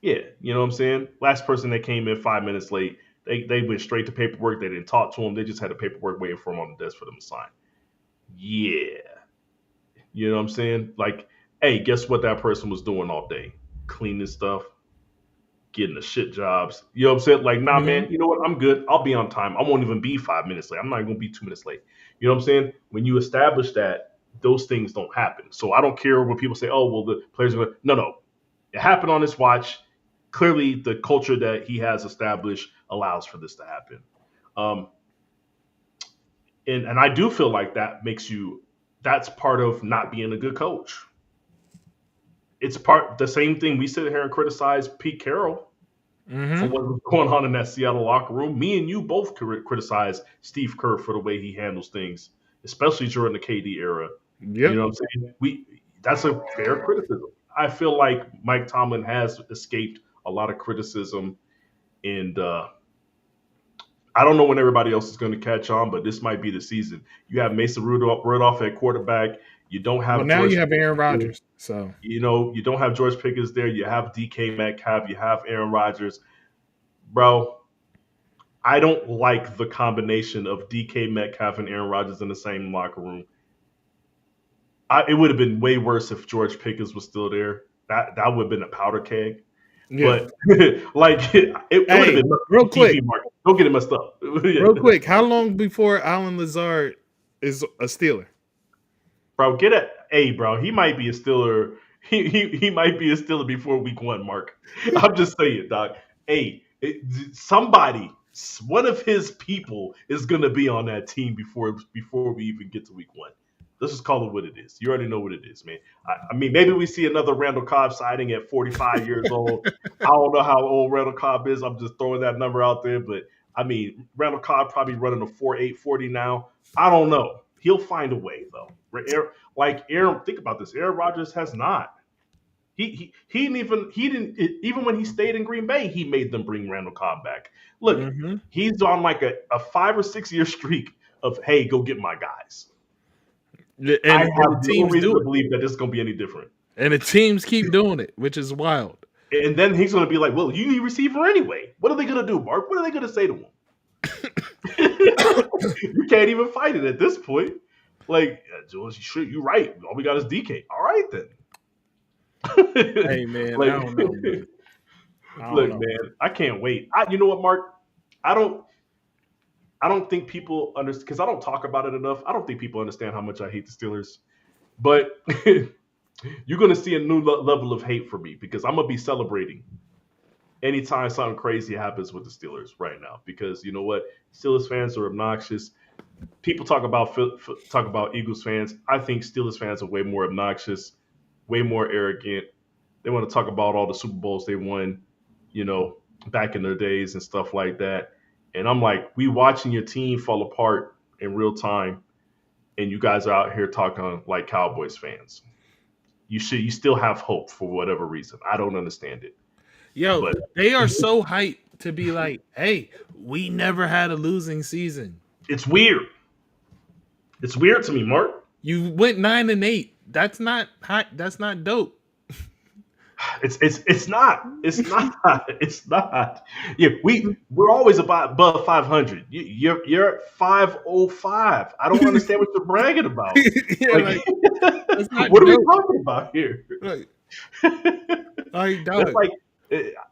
Yeah, you know what I'm saying. Last person that came in 5 minutes late, they went straight to paperwork. They didn't talk to him. They just had the paperwork waiting for him on the desk for them to sign. Yeah, you know what I'm saying. Like, hey, guess what that person was doing all day? Cleaning stuff, getting the shit jobs. You know what I'm saying? Like, nah, man, Hmm. you know what? I'm good. I'll be on time. I won't even be 5 minutes late. I'm not even gonna be 2 minutes late. You know what I'm saying? When you establish that, those things don't happen. So I don't care when people say, oh, well, the players are gonna no, no. It happened on his watch. clearly the culture that he has established allows for this to happen. Um, and I do feel like that makes you that's part of not being a good coach. It's part the same thing we sit here and criticize Pete Carroll for Mm-hmm. what was going on in that Seattle locker room. Me and you both criticize Steve Kerr for the way he handles things, especially during the KD era. You Yep. know what I'm saying? We That's a fair criticism. I feel like Mike Tomlin has escaped a lot of criticism, and I don't know when everybody else is going to catch on, but this might be the season. You have Mason Rudolph at quarterback. You don't Well, have now George you have Aaron Pickens. Rodgers. So You don't have George Pickens there. You have DK Metcalf. You have Aaron Rodgers. Bro, I don't like the combination of DK Metcalf and Aaron Rodgers in the same locker room. It would have been way worse if George Pickens was still there. That would have been a powder keg. yeah. But like it would have Hey, been real quick, TV market. Don't get it messed up. real quick. How long before Alan Lazard is a Steeler? Bro, get it. Hey, bro, he might be a Steeler. He might be a Steeler before week 1, Mark. I'm just saying, Doc. Hey, somebody, one of his people is gonna be on that team before we even get to week 1. Let's just call it what it is. You already know what it is, man. I mean, maybe we see another Randall Cobb sighting at 45 years old. I don't know how old Randall Cobb is. I'm just throwing that number out there, but I mean, Randall Cobb probably running a 4.8 40 now. I don't know. He'll find a way though. Like Aaron, think about this. Aaron Rodgers has not. He didn't even when he stayed in Green Bay, he made them bring Randall Cobb back. Look, Mm-hmm. he's on like a 5 or 6 year streak of hey, go get my guys. I And have the no teams reason do to it, believe that this is gonna be any different. and the teams keep doing it, which is wild. And then he's gonna be like, well, you need a receiver anyway. What are they gonna do, Mark? What are they gonna say to him? You can't even fight it at this point. Like, Jules, you're right. All we got is DK. All right then. Hey man, Like, I don't know, man. I don't look, know. man, I can't wait. You know what, Mark? I don't. I don't think people understand because I don't talk about it enough. I don't think people understand how much I hate the Steelers. But you're gonna see a new level of hate for me because I'm gonna be celebrating anytime something crazy happens with the Steelers right now. Because you know what, Steelers fans are obnoxious. People talk about Eagles fans. I think Steelers fans are way more obnoxious, way more arrogant. They want to talk about all the Super Bowls they won, you know, back in their days and stuff like that. And I'm like, we watching your team fall apart in real time, and you guys are out here talking like Cowboys fans. You still have hope for whatever reason. I don't understand it, Yo, but they are so hyped to be like, hey, we never had a losing season. it's weird. It's weird to me, Mark. You went 9-8. That's not high. That's not dope. It's not. It's not. It's not. Yeah, we're always above 500. You're at 505. I don't understand what you're bragging about. Yeah, Like, like that's not what are we dope. talking about here? Like, like That's dog. like,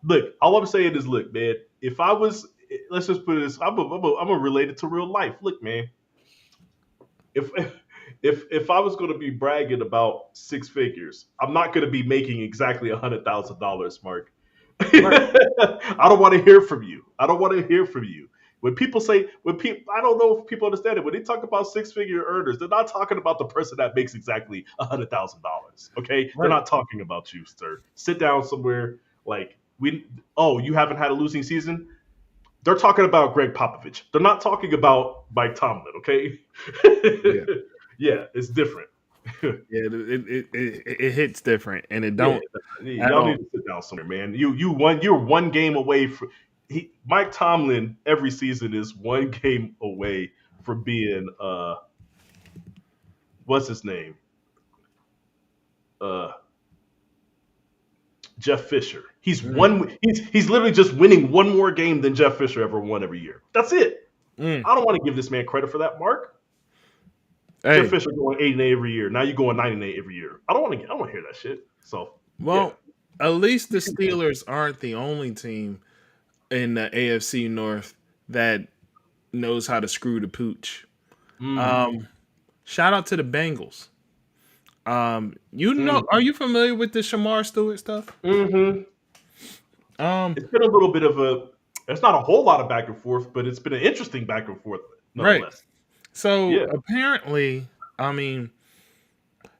look. All I'm saying is, look, man. If I was, let's just put it this. I'm a relate it to real life. Look, man. If if I was going to be bragging about 6 figures, I'm not going to be making exactly $100,000, Mark. Right. I don't want to hear from you. I don't want to hear from you. When people say, I don't know if people understand it. When they talk about 6 figure earners, they're not talking about the person that makes exactly $100,000. Okay, they're Right. not talking about you, sir. Sit down somewhere. Like you haven't had a losing season. They're talking about Greg Popovich. They're not talking about Mike Tomlin. Okay. Yeah. Yeah, it's different. Yeah. It hits different, and it Yeah, don't at y'all all. need to sit down somewhere, man. You're one game away from Mike Tomlin. Every season is one game away from being what's his name, uh Jeff Fisher. Mm, He's literally just winning one more game than Jeff Fisher ever won every year. That's it. mm. I don't want to give this man credit for that, Mark. Jeff Hey, Fisher going 8-8 every year. Now you going 9-8 every year. I don't want to hear that shit. So yeah. well, at least the Steelers aren't the only team in the AFC North that knows how to screw the pooch. Mm, Um, Shout out to the Bengals. mm, Are you familiar with the Shamar Stewart stuff? mm-hmm. Um, It's been a little bit of a. It's not a whole lot of back and forth, but it's been an interesting back and forth right. nonetheless. So Yeah. apparently, I mean,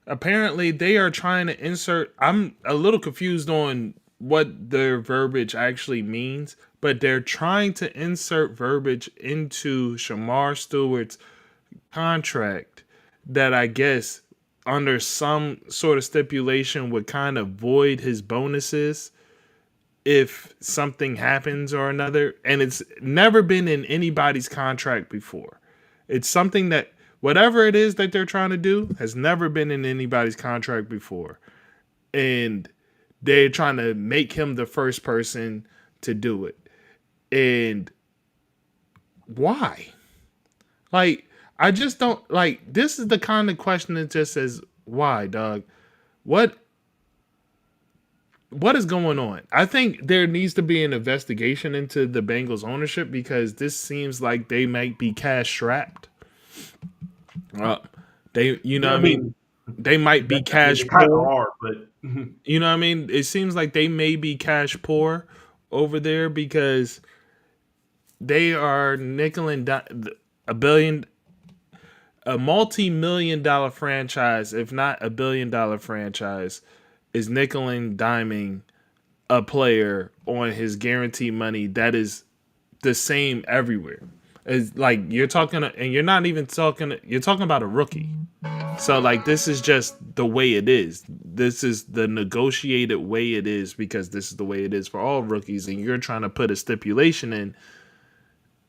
apparently they are trying to insert. I'm a little confused on what their verbiage actually means, but they're trying to insert verbiage into Shamar Stewart's contract that I guess under some sort of stipulation would kind of void his bonuses if something happens or another. And it's never been in anybody's contract before. It's something that whatever it is that they're trying to do has never been in anybody's contract before. And they're trying to make him the first person to do it. And why? Like, I just don't like this is the kind of question that just says, why, dog? What what is going on? I think there needs to be an investigation into the Bengals ownership because this seems like they might be cash strapped. Uh, you know Yeah, what I I mean? mean, They might be I mean, cash they kind of poor. are, but You know what I mean? It seems like they may be cash poor over there because they are nickel and a billion, a multi-million dollar franchise, if not $1 billion franchise, is nickel and diming a player on his guarantee money that is the same everywhere. It's like you're talking, and you're not even talking. You're talking about a rookie. So like this is just the way it is. This is the negotiated way it is because this is the way it is for all rookies, and you're trying to put a stipulation in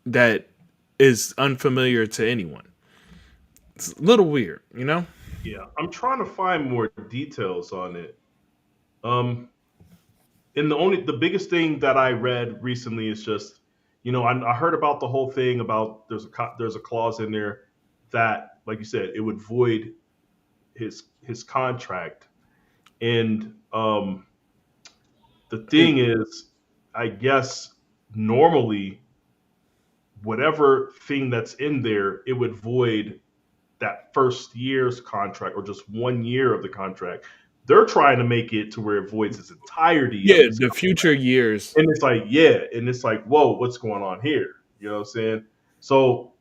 that is unfamiliar to anyone. It's a little weird, you know? yeah, I'm trying to find more details on it. Um, and the biggest thing that I read recently is just, I heard about the whole thing about there's a clause in there that, like you said, it would void his contract. And the It, thing is, I guess normally whatever thing that's in there, it would void that first year's contract or just 1 year of the contract. They're trying to make it to where it voids its entirety of yeah, his the future contract. years. And it's like, yeah, and it's like, whoa, what's going on here? You know what I'm saying? So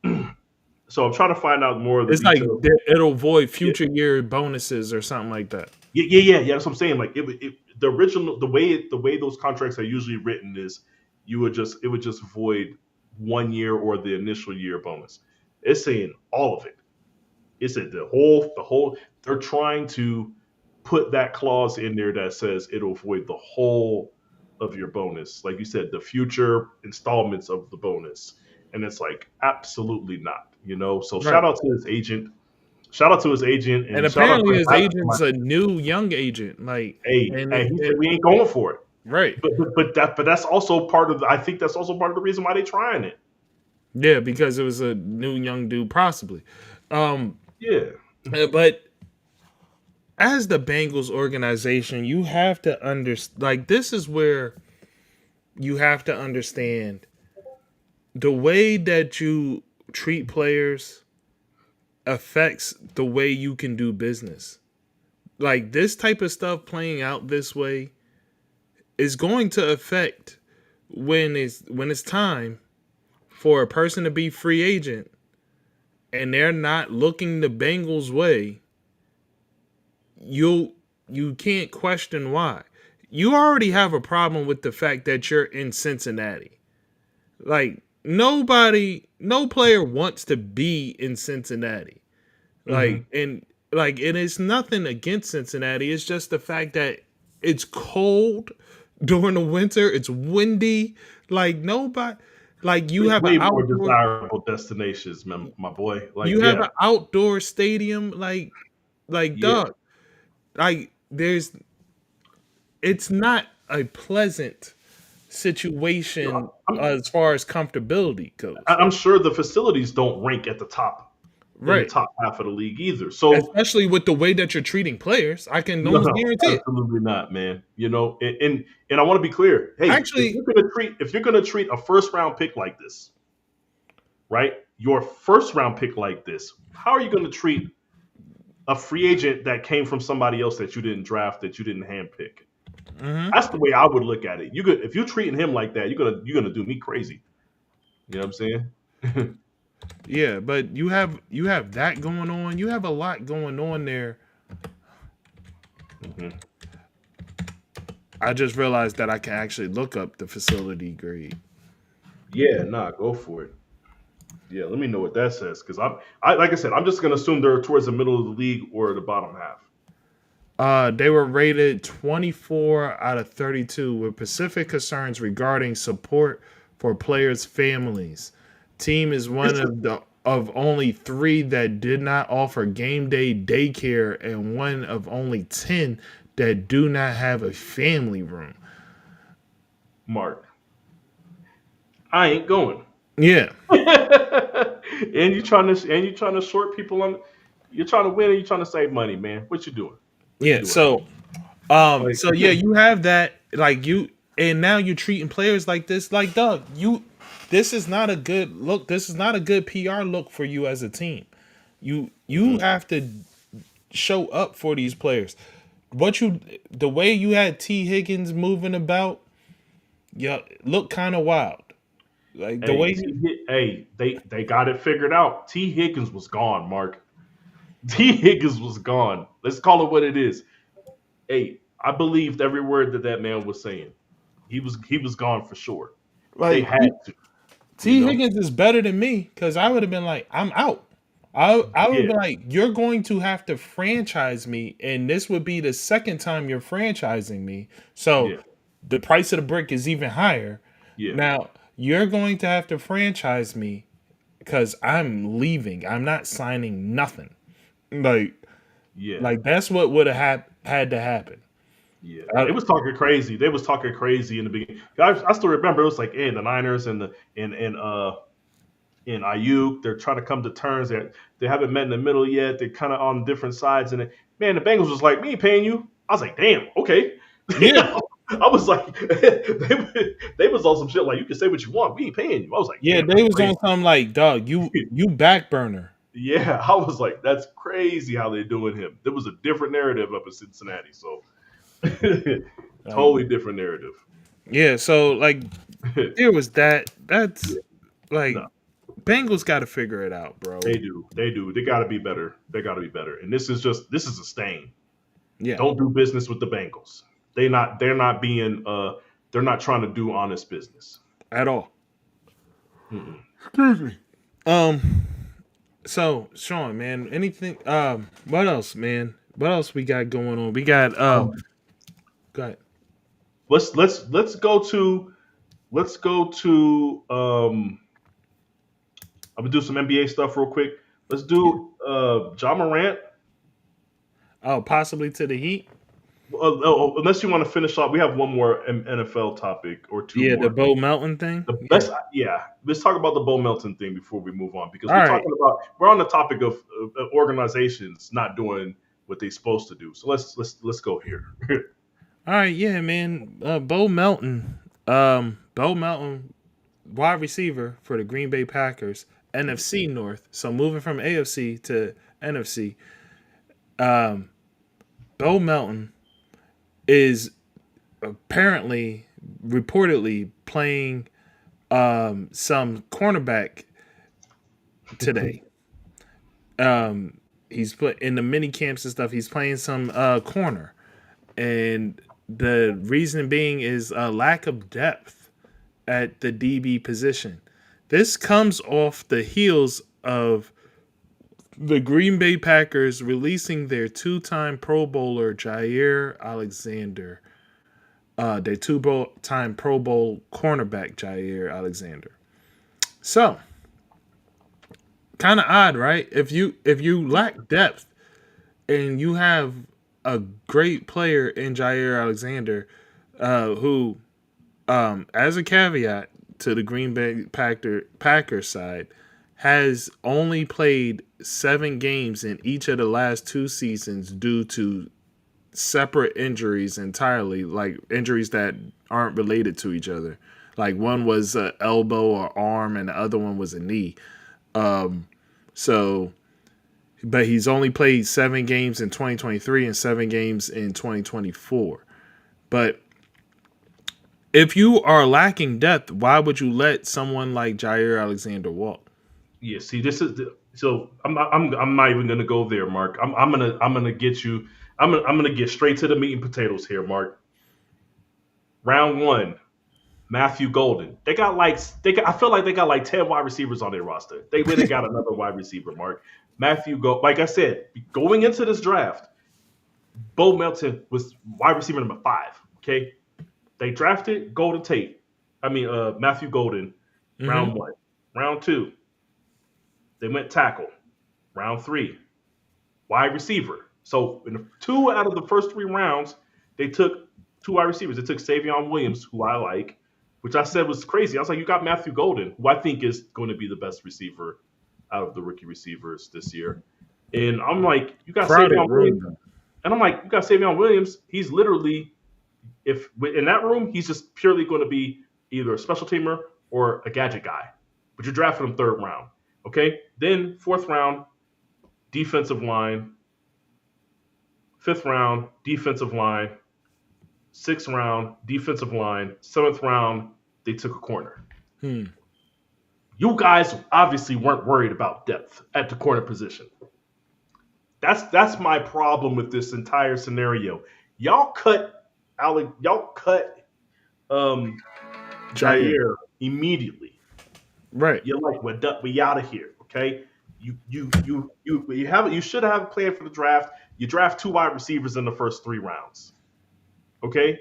so I'm trying to find out more of the It's like details. it'll void Yeah, future year bonuses or something like that. yeah. That's what I'm saying. Like the original, the way those contracts are usually written is it would just void 1 year or the initial year bonus. It's saying all of it. It's said the whole. They're trying to put that clause in there that says it'll void the whole of your bonus. Like you said, the future installments of the bonus. And it's like, absolutely not, So Right. shout out to his agent, And and shout out apparently to his agent's a new young agent. Like and hey, he said we ain't going for it. right. But that's also part of I think that's also part of the reason why they trying it. Yeah, because it was a new young dude possibly. Um Yeah. but as the Bengals organization, you have to understand like this is where you have to understand the way that you treat players affects the way you can do business. Like this type of stuff playing out this way is going to affect when it's time for a person to be free agent and they're not looking the Bengals way. You can't question why. You already have a problem with the fact that you're in Cincinnati. Like no player wants to be in Cincinnati. Hmm. And it's nothing against Cincinnati. It's just the fact that it's cold during the winter. It's windy. Like nobody, like you Way, have an way more outdoor, desirable destinations, my boy. Like, you have yeah, an outdoor stadium. Like yeah. dog. Like it's not a pleasant situation I'm, as far as comfortability goes. I'm sure the facilities don't rank at the top in the Right. top half of the league either. So Especially with the way that you're treating players, I can no, almost guarantee it. absolutely not, man. And I want to be clear. Hey, Actually, if you're gonna treat a first round pick like this, right? Your first round pick like this, how are you gonna treat a free agent that came from somebody else that you didn't draft, that you didn't handpick? Hmm. That's the way I would look at it. You could, if you're treating him like that, you're gonna do me crazy. You know what I'm saying? Yeah, but you have that going on. You have a lot going on there. hmm I just realized that I can actually look up the facility grade. Yeah, nah, go for it. Yeah, let me know what that says because like I said, I'm just gonna assume they're towards the middle of the league or the bottom half. They were rated 24 out of 32 with specific concerns regarding support for players' families. Team is one It's of only 3 that did not offer game day daycare and one of only 10 that do not have a family room. Mark. I ain't going. Yeah, and you trying to short people on. You're trying to win and you're trying to save money, man. What you doing? What you yeah. doing? Like, So yeah, you have that like you, and now you're treating players like this. Like, Doug, this is not a good look. This is not a good PR look for you as a team. You mhm. have to show up for these players. The way you had T Higgins moving about, yeah, look kind of wild. Like the way you, They got it figured out. T. Higgins was gone, Mark. T. Higgins was gone. Let's call it what it is. Hey, I believed every word that that man was saying. He was gone for sure. They like had to, you T know. Higgins is better than me because I would have been like, I'm out. I would Yeah, be like, you're going to have to franchise me, and this would be the second time you're franchising me. So yeah, the price of the brick is even higher. yeah, Now you're going to have to franchise me because I'm leaving. I'm not signing nothing. Like yeah. like that's what would have had to happen. Yeah, I, they was talking crazy. They was talking crazy in the beginning. I still remember it was like, hey, the Niners and Ayuk, they're trying to come to terms. They haven't met in the middle yet. They're kind of on different sides. And man, the Bengals was like, "We ain't paying you." I was like, "Damn, okay." yeah, I was like, they was on some shit like, "You can say what you want. We ain't paying you." I was like, yeah, "Damn, they that's was on crazy." something like, dog, you back burner. Yeah, I was like, "That's crazy how they doing him." There was a different narrative up in Cincinnati, so Like, totally different narrative. yeah, so like there was that. That's Yeah, like no. Bengals got to figure it out, bro. They do. They do. They got to be better. They got to be better. And this is a stain. Yeah, Don't do business with the Bengals. They're not being they're not trying to do honest business. at all. Mm-mm. Excuse me. Um. So Sean, man, anything? What else, man? What else we got going on? We got Um, go ahead. let's go to I'm gonna do some NBA stuff real quick. Let's Yeah. do John Morant. Oh, possibly to the Heat. Unless you want to finish up, we have one more NFL topic or two Yeah, the more. Bo Melton thing. The Yeah. best, yeah. Let's talk about the Bo Melton thing before we move on because All right. we're on the topic of organizations not doing what they're supposed to do. So let's go here. All right. Yeah, man. Bo Melton. Bo Melton, wide receiver for the Green Bay Packers, NFC North. So moving from AFC to NFC. Um, Bo Melton is apparently reportedly playing some cornerback today. He's put in the mini camps and stuff. He's playing some corner, and the reason being is a lack of depth at the DB position. This comes off the heels of the Green Bay Packers releasing their two-time Pro Bowler Jair Alexander, their two-time Pro Bowl cornerback Jair Alexander. So, kind of odd, right? If you lack depth and you have a great player in Jair Alexander, who, as a caveat to the Green Bay Packers side, has only played 7 games in each of the last 2 seasons due to separate injuries entirely, like injuries that aren't related to each other. Like one was an elbow or arm, and the other one was a knee. So, but he's only played 7 games in 2023 and 7 games in 2024. But if you are lacking depth, why would you let someone like Jair Alexander walk? Yeah, see, so I'm not even gonna go there, Mark. I'm gonna get you. I'm gonna get straight to the meat and potatoes here, Mark. Round one, Matthew Golden. I feel like they got like 10 wide receivers on their roster. They went and got another wide receiver, Mark. Like I said, going into this draft, Bo Melton was wide receiver number 5. Okay. They drafted Golden Tate. Matthew Golden, Mm-hmm. round one. Round two, they went tackle. Round three, wide receiver. So in 2 out of the first 3 rounds, they took 2 wide receivers. They took Savion Williams, who I like, which I said was crazy. I was like, you got Matthew Golden, who I think is going to be the best receiver out of the rookie receivers this year. And I'm like, you got Crowded Savion Williams. room though. And I'm like, you got Savion Williams. He's literally, if in that room, he's just purely going to be either a special teamer or a gadget guy. But you're drafting him third round. Okay. Then fourth round, defensive line. Fifth round, defensive line. Sixth round, defensive line. Seventh round, they took a corner. Hmm. You guys obviously weren't worried about depth at the corner position. That's my problem with this entire scenario. Y'all cut y'all cut Jair. Jair immediately. Right. You're like, we out of here, okay? You should have a plan for the draft. You draft 2 wide receivers in the first 3 rounds. Okay?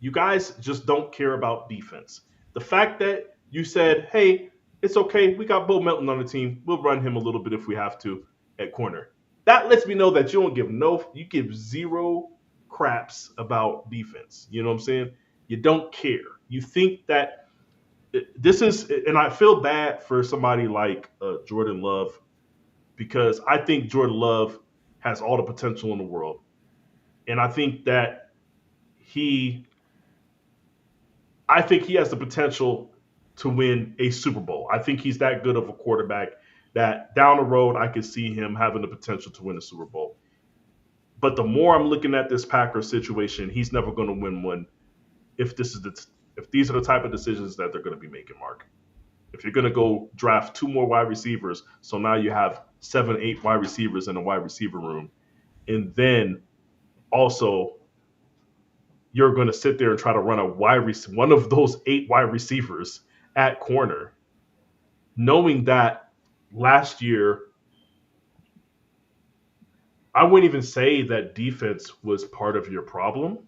You guys just don't care about defense. The fact that you said, hey, it's okay, we got Bo Melton on the team. We'll run him a little bit if we have to at corner. That lets me know that you give zero craps about defense. You know what I'm saying? You don't care. You think that this is, and I feel bad for somebody like Jordan Love because I think Jordan Love has all the potential in the world, and he, I think he has the potential to win a Super Bowl. I think he's that good of a quarterback that down the road I could see him having the potential to win a Super Bowl. But the more I'm looking at this Packers situation, he's never going to win one if if these are the type of decisions that they're going to be making, Mark. If you're going to go draft 2 more wide receivers, so now you have 7, 8 wide receivers in a wide receiver room, and then also you're going to sit there and try to run one of those 8 wide receivers at corner, knowing that last year I wouldn't even say that defense was part of your problem.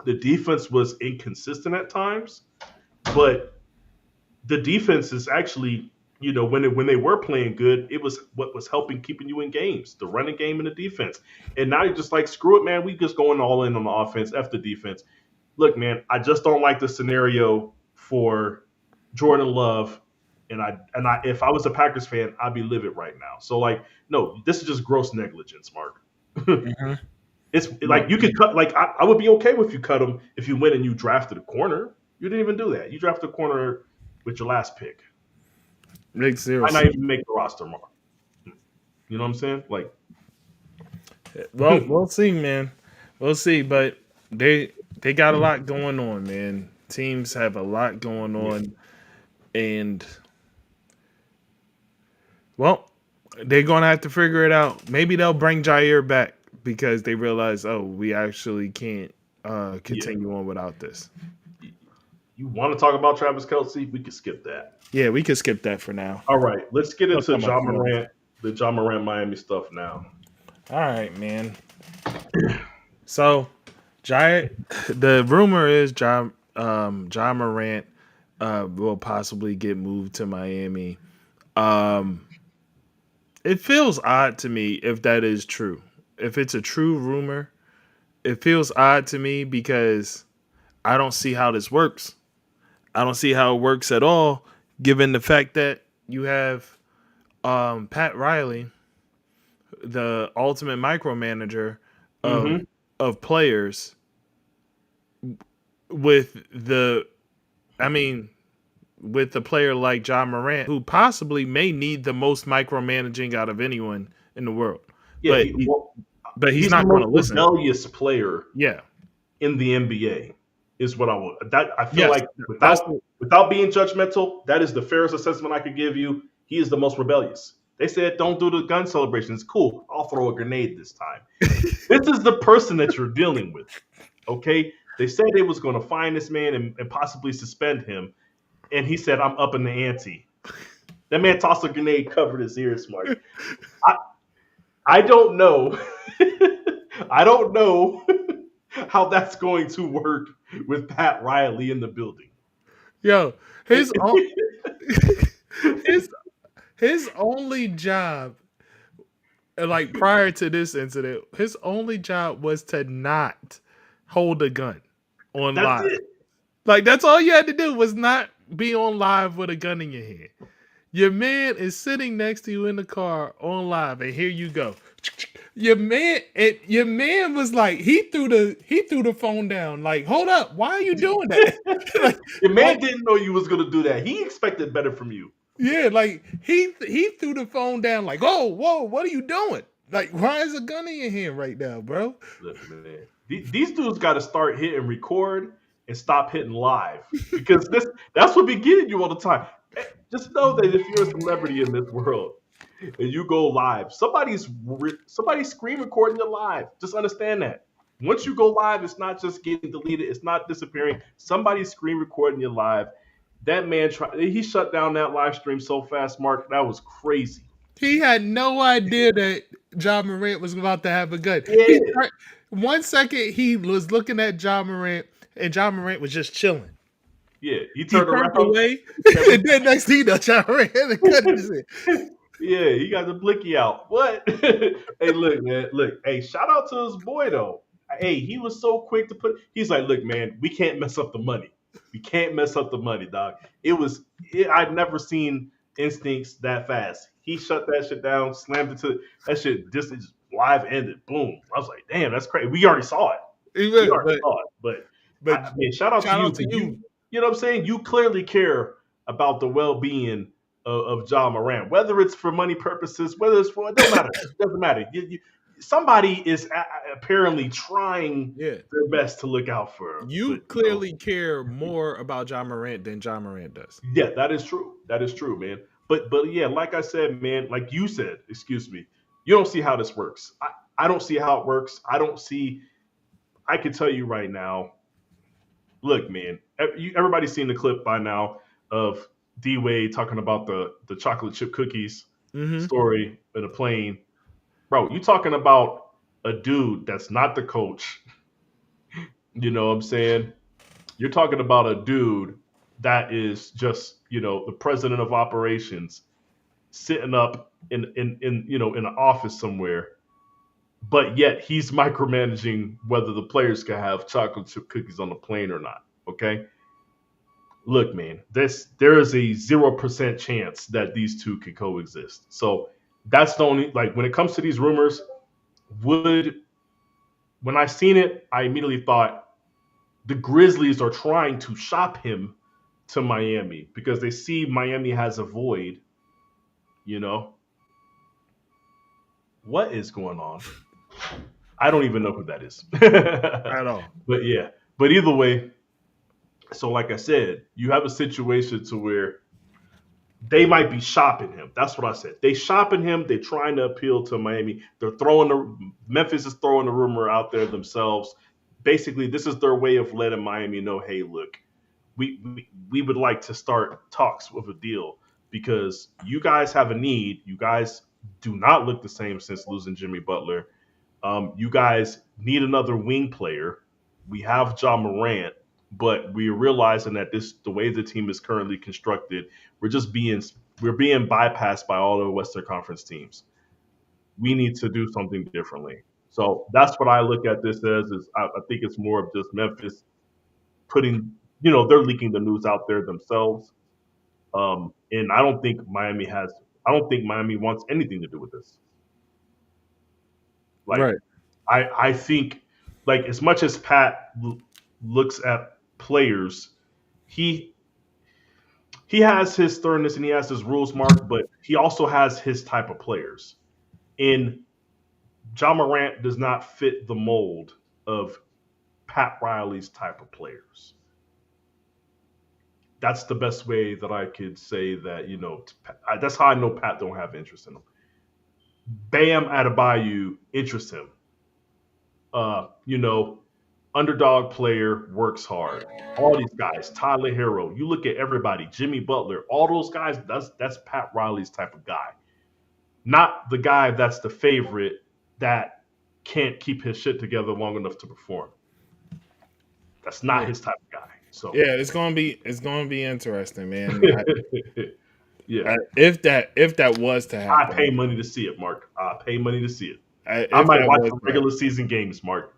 The defense was inconsistent at times, but the defense is actually, when they were playing good, it was what was helping keeping you in games, the running game and the defense. And now you're just like, screw it, man. We just going all in on the offense, F the defense. Look, man, I just don't like the scenario for Jordan Love. If I was a Packers fan, I'd be livid right now. So like, no, this is just gross negligence, Mark. Mm-hmm. It's like you could cut. Like I would be okay with you cut him if you went and you drafted a corner. You didn't even do that. You drafted a corner with your last pick. Makes zero Might not sense. even make the roster, Mark. You know what I'm saying? Like, Well, we'll see, man. We'll see, but they got a lot going on, man. Teams have a lot going yeah, on, and well, they're gonna have to figure it out. Maybe they'll bring Jair back because they realize, oh, we actually can't yeah. continue on without this. You want to talk about Travis Kelsey? We could skip that. Yeah, we could skip that for now. All right, let's get Let's into talk about John feelings. Morant, the John Morant Miami stuff now. All right, man. So, the rumor is John Morant will possibly get moved to Miami. Um, it feels odd to me if that is true. If it's a true rumor, it feels odd to me because I don't see how this works. I don't see how it works at all, given the fact that you have Pat Riley, the ultimate micromanager of Mm-hmm. players, with the, I mean, with a player like John Morant, who possibly may need the most micromanaging out of anyone in the world, Yeah, but but he's he's the not going to most listen. rebellious player Yeah, in the NBA. Is what I will. That I feel Yes, like that's without being judgmental, that is the fairest assessment I could give you. He is the most rebellious. They said don't do the gun celebrations. Cool. I'll throw a grenade this time. This is the person that you're dealing with. Okay. They said they was going to find this man and possibly suspend him, and he said, "I'm up in the ante." That man tossed a grenade, covered his ears, Mark. I, I don't know. I don't know how that's going to work with Pat Riley in the building. yo his his his only job, like prior to this incident, his only job was to not hold a gun on That's live. it. Like that's all you had to do was not be on live with a gun in your hand. Your man is sitting next to you in the car on live, and here you go. Your man was like he threw the phone down. Like, hold up, why are you doing that? like, Your man like didn't know you was going to do that. He expected better from you. yeah, like he threw the phone down. Like, oh, whoa, what are you doing? Like, why is a gun in your hand right now, bro? Look, man, these dudes got to start hitting record and stop hitting live because that's what be getting you all the time. Just know that if you're a celebrity in this world and you go live, somebody's screen recording you live. Just understand that. Once you go live, it's not just getting deleted. It's not disappearing. Somebody's screen recording you live. That man he shut down that live stream so fast, Mark. That was crazy. He had no idea that John Morant was about to have a gun. Yeah, 1 second he was looking at John Morant, and John Morant was just chilling. yeah. He He turned turned around. away, and then next thing you know, John Morant had a gun in his hand. Yeah, he got the blicky out. What? Hey, look, man. Look, hey, shout out to his boy though. Hey, he was so quick to put. He's like, look, man, we can't mess up the money. We can't mess up the money, dog. I'd never seen instincts that fast. He shut that shit down, slammed it to that shit. Just live ended. Boom. I was like, damn, that's crazy. We already saw it. We Even, already saw it. But but I mean, shout out to shout you out to because you. you know what I'm saying. You clearly care about the well being of John Moran, whether it's for money purposes, whether it's for it don't matter. It doesn't matter. Somebody is apparently trying Yeah, their best to look out for him. you But clearly care more about John Morant than John Morant does. yeah, that is true. That is true, man. But yeah, like I said, man, like you said, excuse me, you don't see how this works. I don't see how it works. I don't see. I can tell you right now. Look, man, everybody's seen the clip by now of D Wade talking about the chocolate chip cookies Mm-hmm. story in a plane. Bro, you talking about a dude that's not the coach. You know what I'm saying? You're talking about a dude that is just, the president of operations sitting up in an office somewhere, but yet he's micromanaging whether the players can have chocolate chip cookies on the plane or not. Okay? Look, man, there is a 0% chance that these two could coexist. So that's the only like when it comes to these rumors, would when I seen it, I immediately thought the Grizzlies are trying to shop him to Miami because they see Miami has a void. You know what is going on? I don't even know who that is. At all. But yeah, but either way, so like I said, you have a situation to where they might be shopping him. That's what I said. They shopping him. They're trying to appeal to Miami. Memphis is throwing the rumor out there themselves. Basically, this is their way of letting Miami know, hey, look, we would like to start talks with a deal because you guys have a need. You guys do not look the same since losing Jimmy Butler. You guys need another wing player. We have John Morant, but we're realizing that the way the team is currently constructed, we're being bypassed by all the Western Conference teams. We need to do something differently. So that's what I look at this as. Is I think it's more of just Memphis putting, they're leaking the news out there themselves. And I don't think Miami wants anything to do with this. Like Right. I think like as much as looks at players, he he has his sternness and he has his rules, Mark, but he also has his type of players. And John Morant does not fit the mold of Pat Riley's type of players. That's the best way that I could say that. That's how I know Pat don't have interest in him. Bam Adebayo interests him. You know, underdog player works hard. All these guys, Tyler Hero. You look at everybody, Jimmy Butler, all those guys. That's Pat Riley's type of guy. Not the guy that's the favorite that can't keep his shit together long enough to perform. That's not Yeah, his type of guy. So yeah, it's gonna be interesting, man. yeah, If that was to I happen, pay money to see it, Mark. I pay money to see it. I if might that watch was the to happen, regular season games, Mark.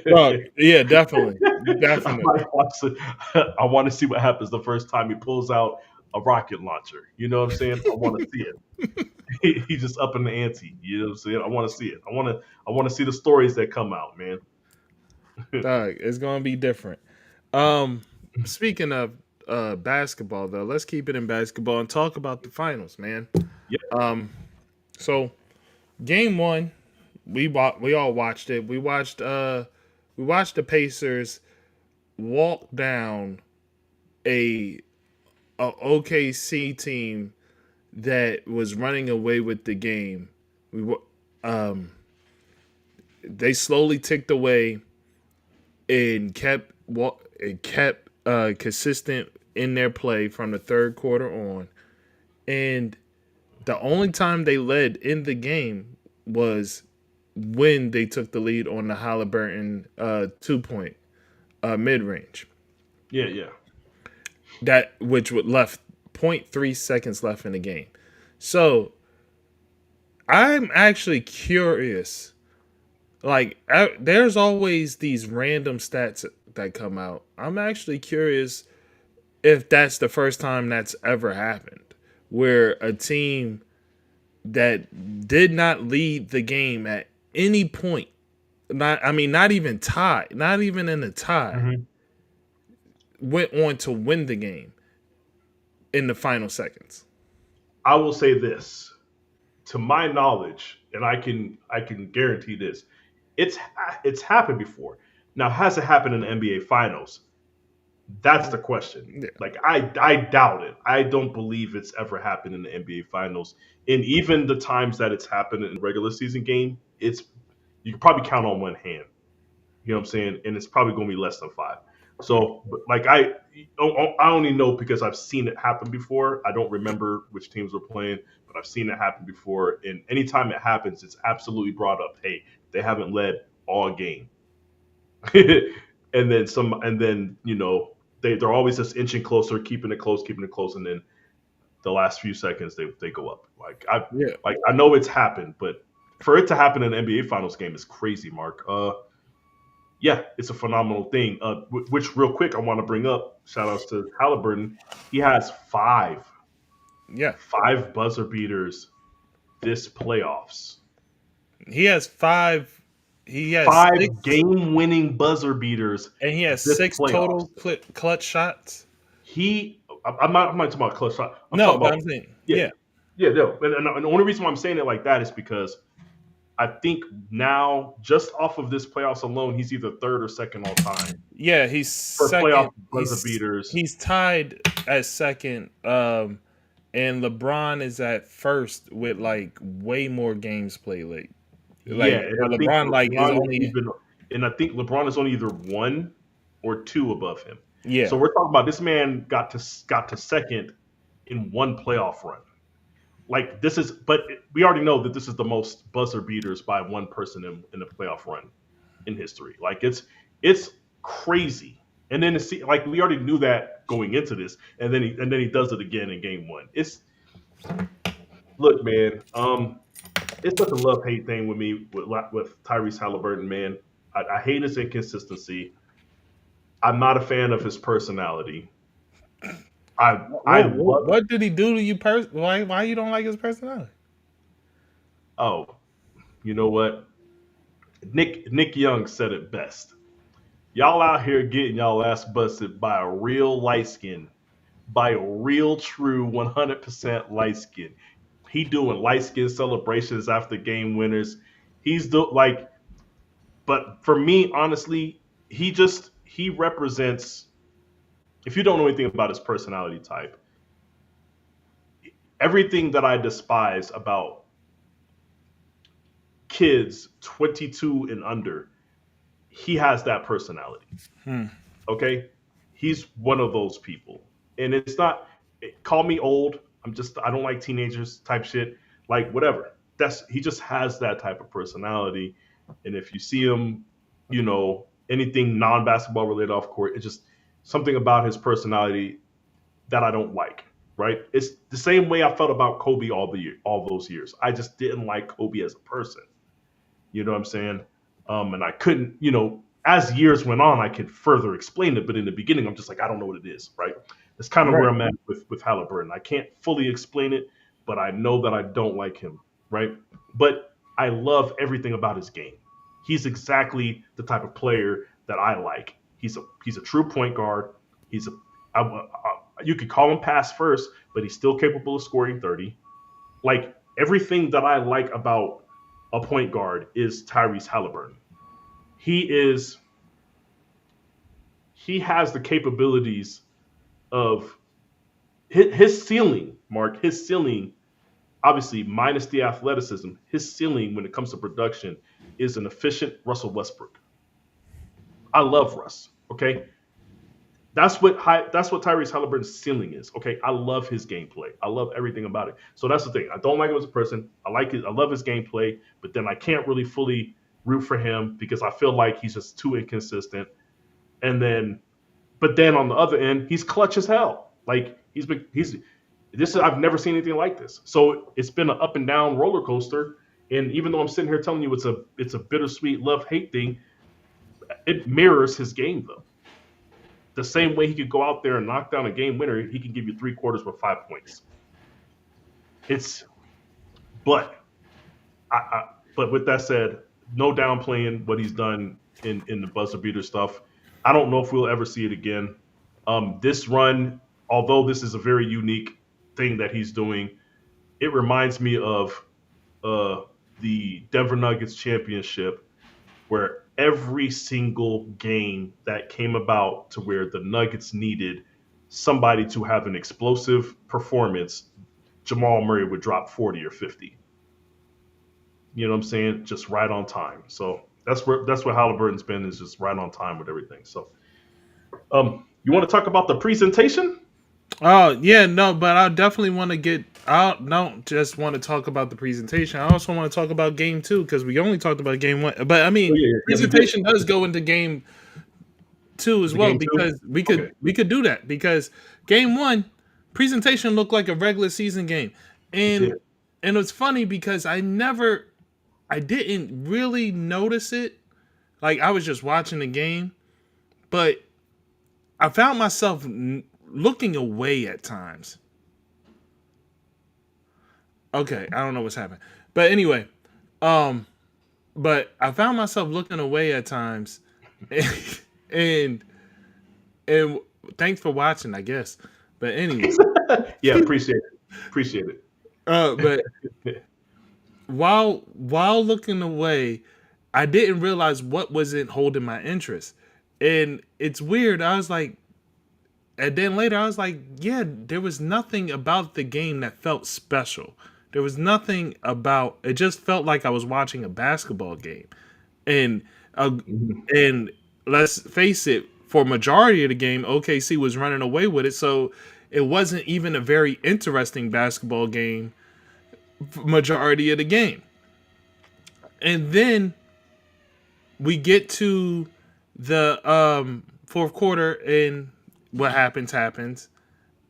dog, yeah, definitely, I definitely, might watch it. I want to see what happens the first time he pulls out a rocket launcher. You know what I'm saying? I want to see it. He's just up in the ante. You know what I'm saying? I want to see it. I want to see the stories that come out, man. dog, it's gonna be different. Um, Speaking of basketball, though, let's keep it in basketball and talk about the finals, man. Yeah, Um, so game one, we all watched it. We watched the Pacers walk down a, a OKC team that was running away with the game. We wa- um they slowly ticked away and kept consistent in their play from the third quarter on. And the only time they led in the game was when they took the lead on the Halliburton 2 point mid range. yeah, yeah. That which would left point 0.3 seconds left in the game. So I'm actually curious. Like, there's always these random stats that come out. I'm actually curious if that's the first time that's ever happened, where a team that did not lead the game at any point, not even tie, not even in a tie, hmm went on to win the game in the final seconds. I will say this, to my knowledge, and I can guarantee this. It's it's happened before. Now, has it happened in the NBA Finals? That's the question. Yeah. Like I doubt it. I don't believe it's ever happened in the NBA Finals. And even the times that it's happened in the regular season game, it's you can probably count on one hand. You know what I'm saying? And it's probably going to be less than five. So, but like I only know because I've seen it happen before. I don't remember which teams were playing, but I've seen it happen before. And anytime it happens, it's absolutely brought up. Hey, they haven't led all game, and then some, and then they're always just inching closer, keeping it close, and then the last few seconds they go up. Yeah. Like I know it's happened, but for it to happen in an NBA Finals game is crazy, Mark. Yeah, it's a phenomenal thing. Which real quick I want to bring up. Shout outs to Halliburton. He has Yeah. five buzzer beaters this playoffs. He has five. He has six, Five game winning buzzer beaters and he has this six playoffs. total clutch shots. I'm not talking about clutch shot. I'm No, talking but about I'm saying, yeah, yeah, yeah, no. And the only reason why I'm saying it like that is because I think now, just off of this playoffs alone, he's either third or second all time yeah. He's for playoff second. buzzer beaters. He's tied at second. And LeBron is at first with like way more games played. Yeah, Like and I think LeBron like is only I think LeBron is only either one or two above him. So yeah, we're talking about this man got to second in one playoff run. Like this is, but we already know that this is the most buzzer beaters by one person in a playoff run in history. Like it's crazy. And then it's like we already knew that going into this, and then he does it again in game one. Look, man. It's such a love hate thing with me with Tyrese Halliburton, man. I hate his inconsistency. I'm not a fan of his personality. I love. what did he do to you? Why you don't like his personality? Oh, you know what? Nick Young said it best. Y'all out here getting y'all ass busted by a real light skin, by a real true 100% light skin. He doing light skin celebrations after game winners. He's like, But for me, honestly, he represents. If you don't know anything about his personality type, everything that I despise about kids 22 and under, he has that personality. Hmm. Okay, he's one of those people, and it's not. Call me old. I don't like teenagers type shit. Like whatever. That's he just has that type of personality, and if you see him, anything non basketball related off court, it's just something about his personality that I don't like. Right? It's the same way I felt about Kobe all those years. I just didn't like Kobe as a person. You know what I'm saying? And I couldn't, as years went on, I could further explain it. But in the beginning, I'm just like, I don't know what it is, right? That's kind of where Right. I'm at with Halliburton. I can't fully explain it, but I know that I don't like him, right? But I love everything about his game. He's exactly the type of player that I like. He's a true point guard. He's a you could call him pass first, but he's still capable of scoring 30. Like everything that I like about a point guard is Tyrese Halliburton. He is he has the capabilities of his ceiling, Mark, his ceiling, obviously minus the athleticism, his ceiling when it comes to production is an efficient Russell Westbrook. I love Russ. Okay, that's what Tyrese Halliburton's ceiling is. Okay, I love his gameplay. I love everything about it. So that's the thing. I don't like him as a person. I love his gameplay, but then I can't really fully root for him because I feel like he's just too inconsistent. And then, but then on the other end, he's clutch as hell. Like he's this is I've never seen anything like this. So it's been an up and down roller coaster. And even though I'm sitting here telling you it's a bittersweet love hate thing, it mirrors his game though. The same way he could go out there and knock down a game winner, he can give you three quarters with 5 points. It's but I but with that said, no downplaying what he's done in the buzzer beater stuff. I don't know if we'll ever see it again. This run, although this is a very unique thing that he's doing, it reminds me of uh, the Denver Nuggets championship where every single game that came about to where the Nuggets needed somebody to have an explosive performance, Jamal Murray would drop 40 or 50. You know what I'm saying? Just right on time. So that's what Halliburton's been is just right on time with everything. So you want to talk about the presentation? Oh yeah, no, but I definitely want to get. I don't just want to talk about the presentation. I also want to talk about game two because we only talked about game one. But I Oh mean, yeah, yeah, we did presentation does go into game two as the well game too. because we Okay, could we could do that because game one presentation looked like a regular season game, it and did. it's funny because I didn't really notice it. Like I was just watching the game, but I found myself looking away at times. Okay, I don't know what's happening, but anyway, um, but I found myself looking away at times, and and thanks for watching, I guess. But anyway, Yeah, appreciate it. Appreciate but it. while looking away, I didn't realize what wasn't holding my interest, and it's weird. I was like, and then later I was like, yeah, there was nothing about the game that felt special. There was nothing about it. Just felt like I was watching a basketball game, and uh, Mhm. and let's face it, for majority of the game, OKC was running away with it. So it wasn't even a very interesting basketball game for majority of the game. And then we get to the fourth quarter, and what happens.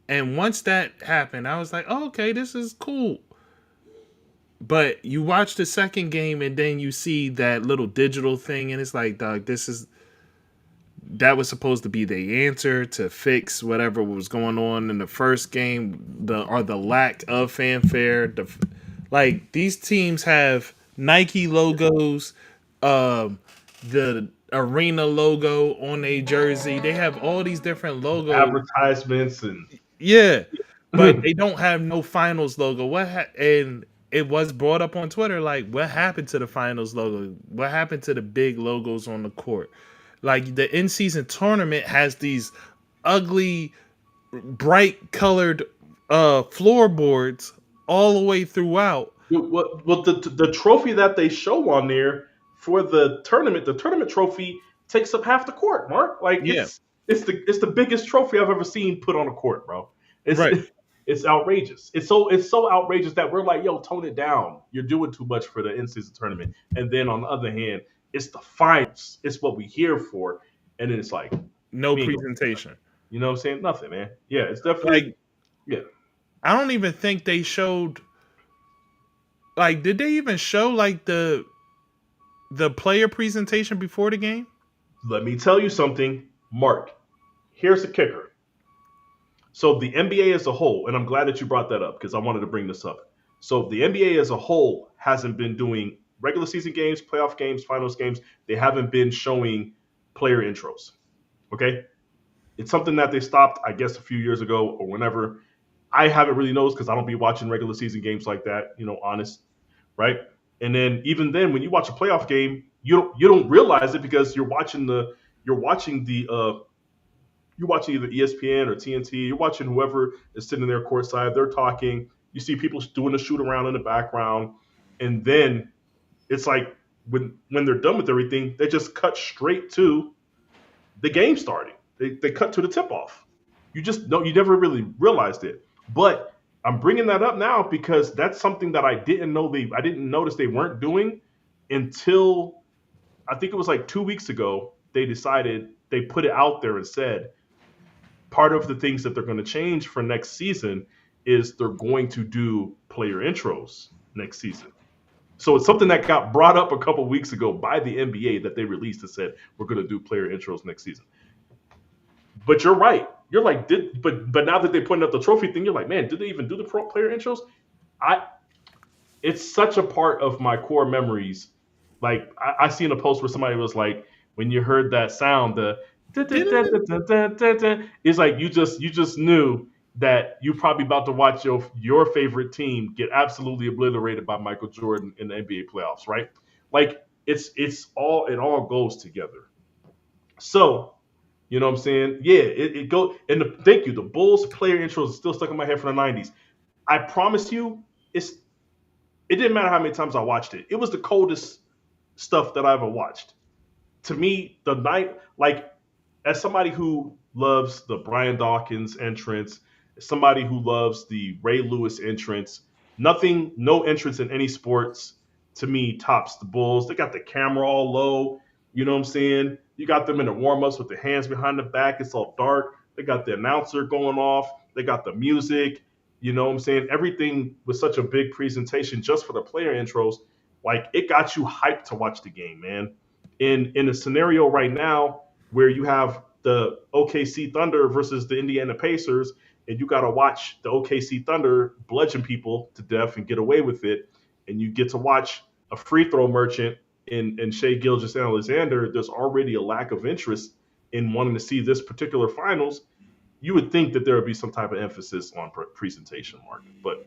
And once that happened, I was like, oh, okay, this is cool. But you watch the second game and then you see that little digital thing, and it's like, dog, that was supposed to be the answer to fix whatever was going on in the first game, the lack of fanfare. Like these teams have Nike logos, um, the arena logo on a jersey. They have all these different logos. Advertisements and Yeah, but they don't have no finals logo. And it was brought up on Twitter, like, what happened to the finals logo? What happened to the big logos on the court? Like, the in season tournament has these ugly, bright colored floorboards all the way throughout. Well, the trophy that they show on there for the tournament trophy takes up half the court. Mark, like Yeah, it's the biggest trophy I've ever seen put on a court, bro. It's right. it's outrageous. It's so outrageous that we're like, yo, tone it down. You're doing too much for the in season tournament. And then on the other hand, it's the finals. It's what we here for. And then it's like No we ain't gonna, presentation. you know what I'm saying? Nothing, man. Yeah, it's definitely Like, yeah. I don't even think they showed. Like, did they even show like the player presentation before the game? Let me tell you something, Mark. Here's the kicker. So the NBA as a whole, and I'm glad that you brought that up because I wanted to bring this up. So the NBA as a whole hasn't been doing regular season games, playoff games, finals games. They haven't been showing player intros. Okay, it's something that they stopped, I guess, a few years ago or whenever. I haven't really noticed because I don't be watching regular season games like that. Honest, right? And then even then, when you watch a playoff game, you don't realize it because you're watching you're watching either ESPN or TNT. You're watching whoever is sitting there courtside. They're talking. You see people doing a shoot around in the background, and then it's like when they're done with everything, they just cut straight to the game starting. They cut to the tip off. You never really realized it. But I'm bringing that up now because that's something that I didn't notice they weren't doing until I think it was like 2 weeks ago. They put it out there and said part of the things that they're going to change for next season is they're going to do player intros next season. So it's something that got brought up a couple weeks ago by the NBA that they released and said we're going to do player intros next season. But you're right. You're like, but now that they pointed out the trophy thing, you're like, man, did they even do the pro player intros? I It's such a part of my core memories. Like I seen a post where somebody was like, when you heard that sound, the it's like you just knew that you probably about to watch your favorite team get absolutely obliterated by Michael Jordan in the NBA playoffs, right? Like it all goes together. So you know what I'm saying? Yeah, it go and thank you. The Bulls player intros are still stuck in my head from the '90s. I promise you, it didn't matter how many times I watched it. It was the coldest stuff that I ever watched. To me, the night like as somebody who loves the Brian Dawkins entrance, as somebody who loves the Ray Lewis entrance, no entrance in any sports to me tops the Bulls. They got the camera all low. You know what I'm saying? You got them in the warm ups with their hands behind the back. It's all dark. They got the announcer going off. They got the music. You know what I'm saying? Everything was such a big presentation just for the player intros. Like it got you hyped to watch the game, man. In a scenario right now where you have the OKC Thunder versus the Indiana Pacers, and you got to watch the OKC Thunder bludgeon people to death and get away with it, and you get to watch a free throw merchant in Shea Gilgis Alexander, there's already a lack of interest in wanting to see this particular finals. You would think that there would be some type of emphasis on presentation, Mark, but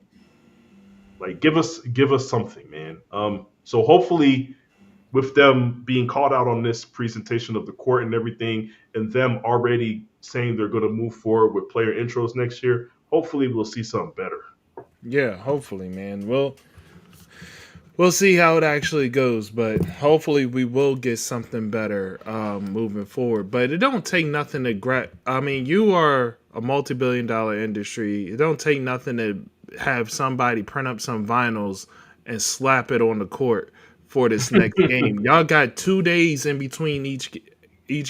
like give us something, man. So hopefully with them being called out on this presentation of the court and everything, and them already saying they're going to move forward with player intros next year, hopefully we'll see something better. Yeah, hopefully, man. We'll see how it actually goes, but hopefully we will get something better moving forward. But it don't take nothing to I mean, you are a multi-billion-dollar industry. It don't take nothing to have somebody print up some vinyls and slap it on the court for this next game. Y'all got 2 days in between each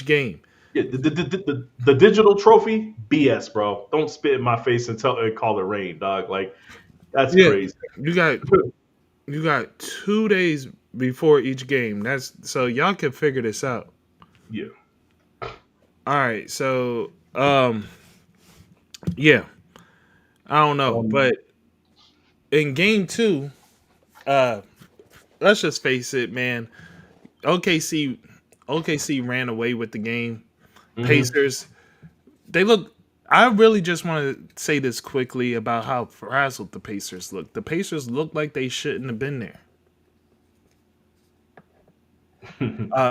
game. Yeah, the digital trophy, BS, bro. Don't spit in my face and call it rain, dog. Like that's Yeah, crazy. you got you got 2 days before each game. That's so y'all can figure this out. Yeah. All right, so yeah, I don't know, Um, but in game two, uh, let's just face it, man. OKC OKC ran away with the game. mhm. Pacers, they look. I really just want to say this quickly about how frazzled the Pacers look. The Pacers look like they shouldn't have been there.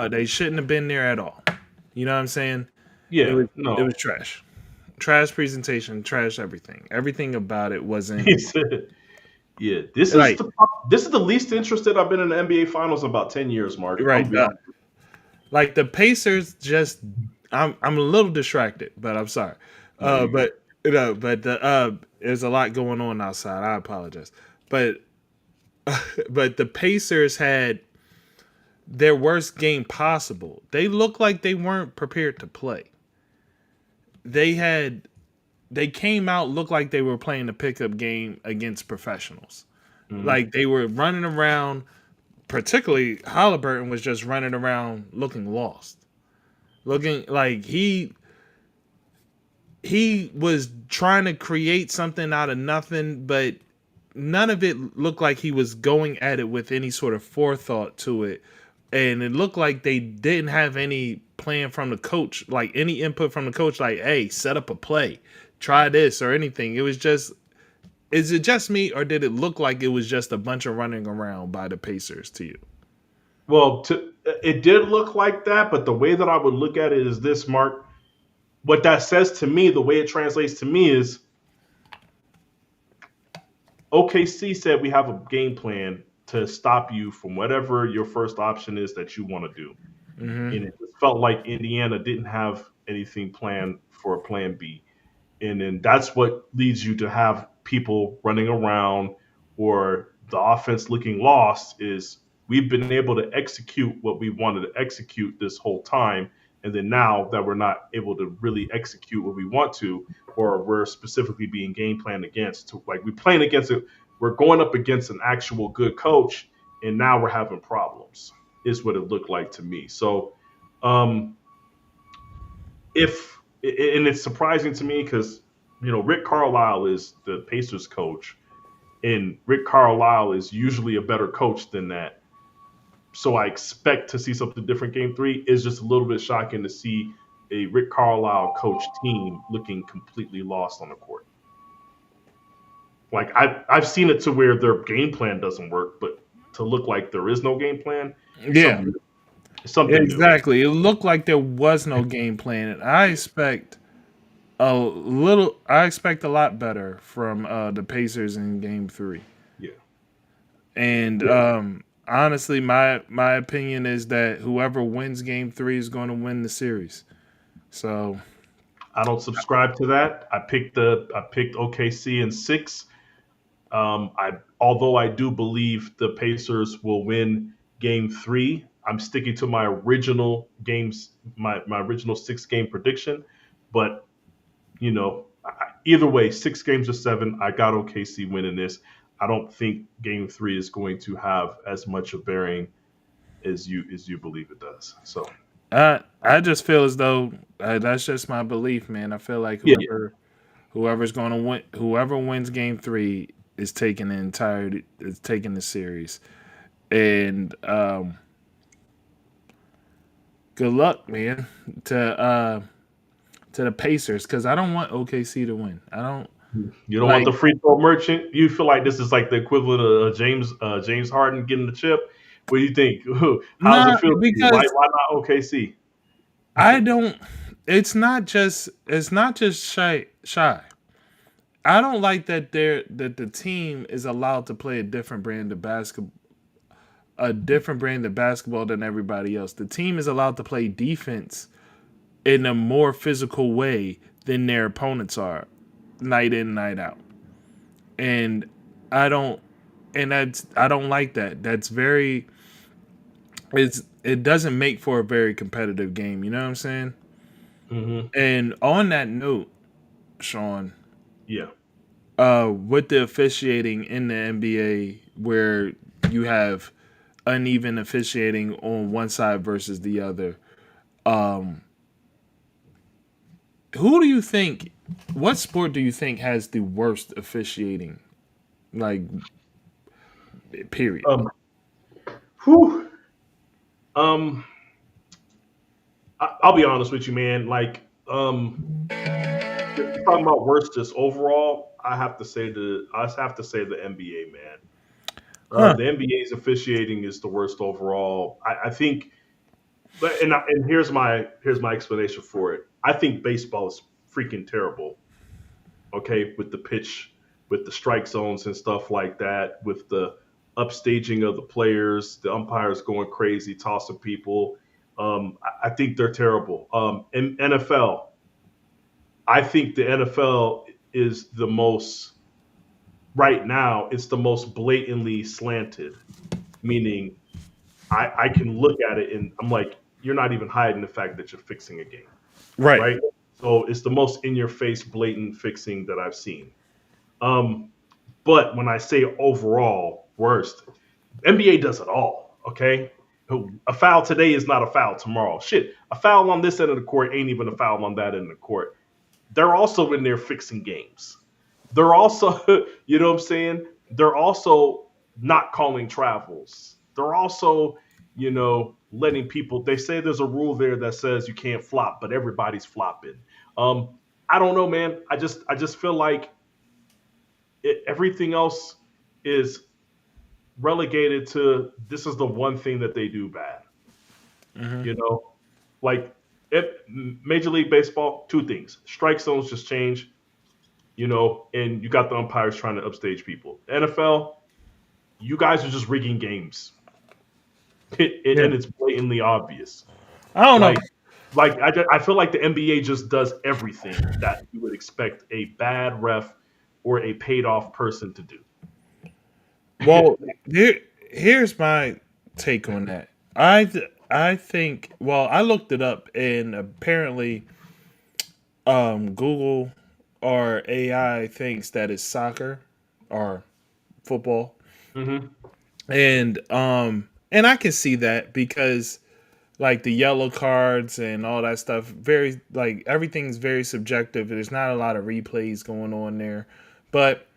They shouldn't have been there at all. You know what I'm saying? It Yeah, was it no. was trash. Trash presentation, trash everything. Everything about it wasn't He said, "Yeah, like this is the least interested I've been in the NBA Finals in about 10 years, Mark. I'm right. gonna be honest." Like the Pacers just I'm a little distracted, but I'm sorry. No, you good. But but the there's a lot going on outside. I apologize. But but the Pacers had their worst game possible. They looked like they weren't prepared to play. They had they came out looked like they were playing a pickup game against professionals. Mhm. Like they were running around, particularly Halliburton was just running around looking lost. Looking like he was trying to create something out of nothing, but none of it looked like he was going at it with any sort of forethought to it. And it looked like they didn't have any plan from the coach, like any input from the coach, like, hey, set up a play, try this or anything. It was just, is it just me or did it look like it was just a bunch of running around by the Pacers to you? Well, it did look like that, but the way that I would look at it is this, Mark. What that says to me, the way it translates to me is OKC said we have a game plan to stop you from whatever your first option is that you want to do. Mm-hmm. And it just felt like Indiana didn't have anything planned for a plan B. And then that's what leads you to have people running around or the offense looking lost is we've been able to execute what we wanted to execute this whole time, and then now that we're not able to really execute what we want to, or we're specifically being game planned against, to, like we're playing against it, we're going up against an actual good coach, and now we're having problems is what it looked like to me. So um if and it's surprising to me because Rick Carlisle is the Pacers coach, and Rick Carlisle is usually a better coach than that. So I expect to see something different. Game three is just a little bit shocking to see a Rick Carlisle coach team looking completely lost on the court. Like I've seen it to where their game plan doesn't work, but to look like there is no game plan is Yeah, something new. exactly. It looked like there was no game plan. And I expect a lot better from the Pacers in game 3. Yeah, And yeah. honestly, my opinion is that whoever wins game 3 is going to win the series. So, I don't subscribe to that. I picked OKC in six. I Although I do believe the Pacers will win Game Three, I'm sticking to my original my original 6 game prediction. But either way, 6 games or seven, I got OKC winning this. I don't think Game Three is going to have as much of bearing as you believe it does. So I just feel as though that's just my belief, man. I feel like yeah, whoever's going to win, whoever wins game 3 is taking the entire is taking the series. And good luck, man, to the Pacers cuz I don't want OKC to win. I don't you don't want like the free throw merchant. You feel like this is like the equivalent of James Harden getting the chip. What do you think? How does it not feel to you? because Why not OKC? I don't it's not just shy. I don't like that the team is allowed to play a different brand of basketball than everybody else. The team is allowed to play defense in a more physical way than their opponents are, night in, night out. And I don't I don't like that. That's very it doesn't make for a very competitive game, you know what I'm saying? Hmm. And on that note, Sean, Yeah, with the officiating in the NBA where you have uneven officiating on one side versus the other, um, who do you think? What sport do you think has the worst officiating? Like, period. um, whew. I'll be honest with you, man. Like, if you're talking about worst just overall, I have to say the NBA, man. Huh. The NBA's officiating is the worst overall. I think, and here's my explanation for it. I think baseball is freaking terrible. Okay, with the pitch, with the strike zones and stuff like that, with the upstaging of the players, the umpires going crazy, tossing people. I think they're terrible. In NFL, I think the NFL is the most right now. It's the most blatantly slanted, meaning I can look at it and I'm like, you're not even hiding the fact that you're fixing a game, Right. right? So it's the most in your face, blatant fixing that I've seen. Um, but when I say overall worst, NBA does it all. Okay, a foul today is not a foul tomorrow. Shit, a foul on this end of the court ain't even a foul on that end of the court. They're also in there fixing games. They're also, you know what I'm saying? They're also not calling travels. They're also, letting people. They say there's a rule there that says you can't flop, but everybody's flopping. I don't know, man. I just feel like everything else is relegated to this is the one thing that they do bad. Hmm. You know, like Major League Baseball, two things: strike zones just change. And you got the umpires trying to upstage people. NFL, you guys are just rigging games, Yeah. and it's blatantly obvious. I don't know. Like, I feel like the NBA just does everything that you would expect a bad ref or a paid off person to do. Well, here's my take on that. I think. Well, I looked it up, and apparently, Google or AI thinks that it's soccer or football, Hmm. and I can see that because like the yellow cards and all that stuff, very like everything's very subjective. There's not a lot of replays going on there, but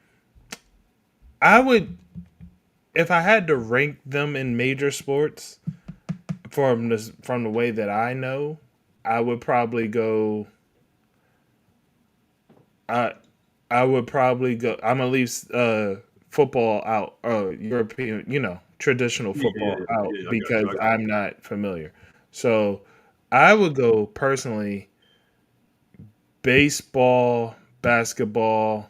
I would, if I had to rank them in major sports from the way that I know, I would probably go. I I would probably go. I'm gonna leave football out, European, traditional Yeah, football out yeah, I got you. because I got I'm not familiar. So I would go personally baseball, basketball,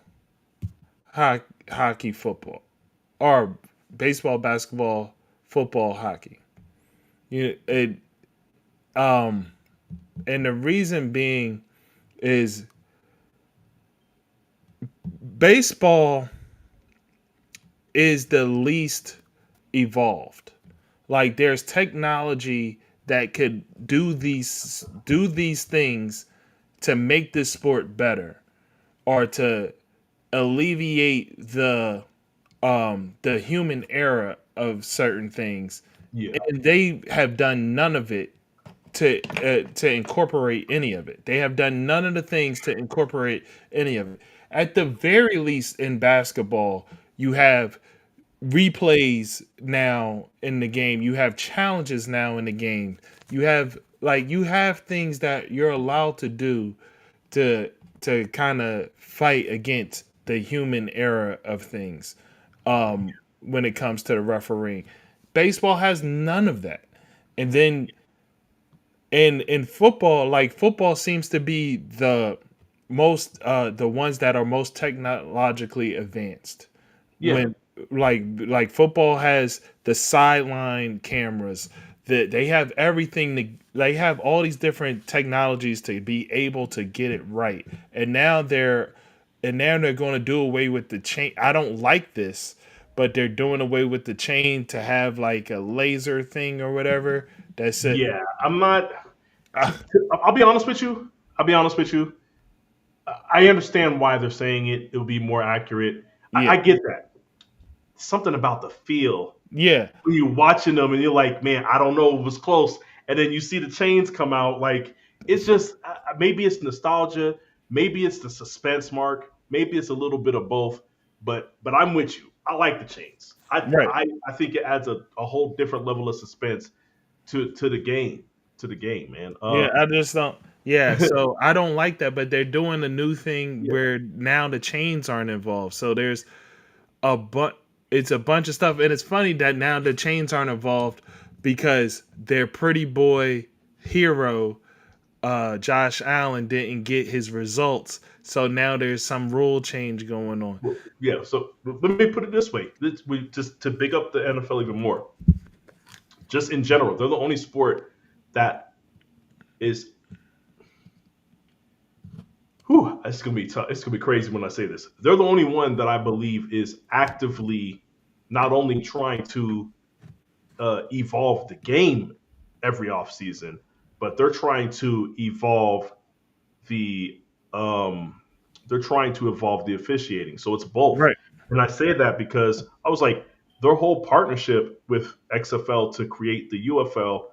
hockey, football, or baseball, basketball, football, hockey. You it um and the reason being is baseball is the least evolved. Like there's technology that could do these things to make this sport better or to alleviate the human error of certain things, yeah, and they have done none of it to incorporate any of it. They have done none of the things to incorporate any of it. At the very least, in basketball, you have replays now in the game. You have challenges now in the game. You have things that you're allowed to do to kind of fight against the human error of things when it comes to the refereeing. Baseball has none of that. And then in football, like football seems to be the ones that are most technologically advanced. yeah, When like football has the sideline cameras, that they have everything they have all these different technologies to be able to get it right. And now they're going to do away with the chain. I don't like this, but they're doing away with the chain to have like a laser thing or whatever. That's it. yeah. I'm not. I'll be honest with you. I'll be honest with you. I understand why they're saying it. It will be more accurate. I Yeah. get that. Something about the feel Yeah. when you're watching them and you're like, man, I don't know, it was close, and then you see the chains come out. Like it's just maybe it's nostalgia, maybe it's the suspense mark, maybe it's a little bit of both. But I'm with you. I like the chains. I Right. I, I think it adds a whole different level of suspense to the game, man. Yeah, I just don't. Yeah, so I don't like that, but they're doing a new thing Yeah, where now the chains aren't involved. So there's a it's a bunch of stuff, and it's funny that now the chains aren't involved because their pretty boy hero, Josh Allen, didn't get his results. So now there's some rule change going on. well, yeah. So let me put it this way: we just to big up the NFL even more. Just in general, they're the only sport that is. Whew, it's gonna be tough. It's gonna be crazy when I say this. They're the only one that I believe is actively not only trying to evolve the game every offseason, but they're trying to evolve the um, they're trying to evolve the officiating. So it's both. Right. And I say that because I was like, their whole partnership with XFL to create the UFL,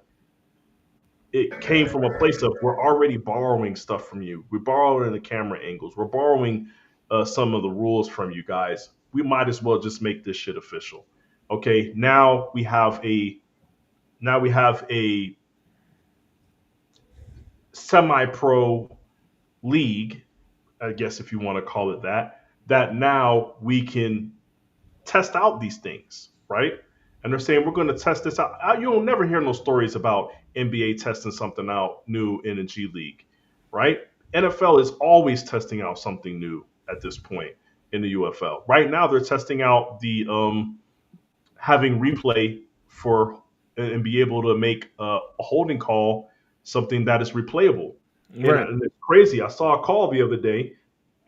it came from a place of we're already borrowing stuff from you. We're borrowing the camera angles. We're borrowing some of the rules from you guys. We might as well just make this shit official. Okay, now we have a semi-pro league, I guess if you want to call it that, that now we can test out these things, right? And they're saying we're going to test this out. You'll never hear no stories about NBA testing something out new in a G League, right? NFL is always testing out something new at this point in the UFL. Right now, they're testing out the having replay for and be able to make a holding call something that is replayable. Right. And it's crazy. I saw a call the other day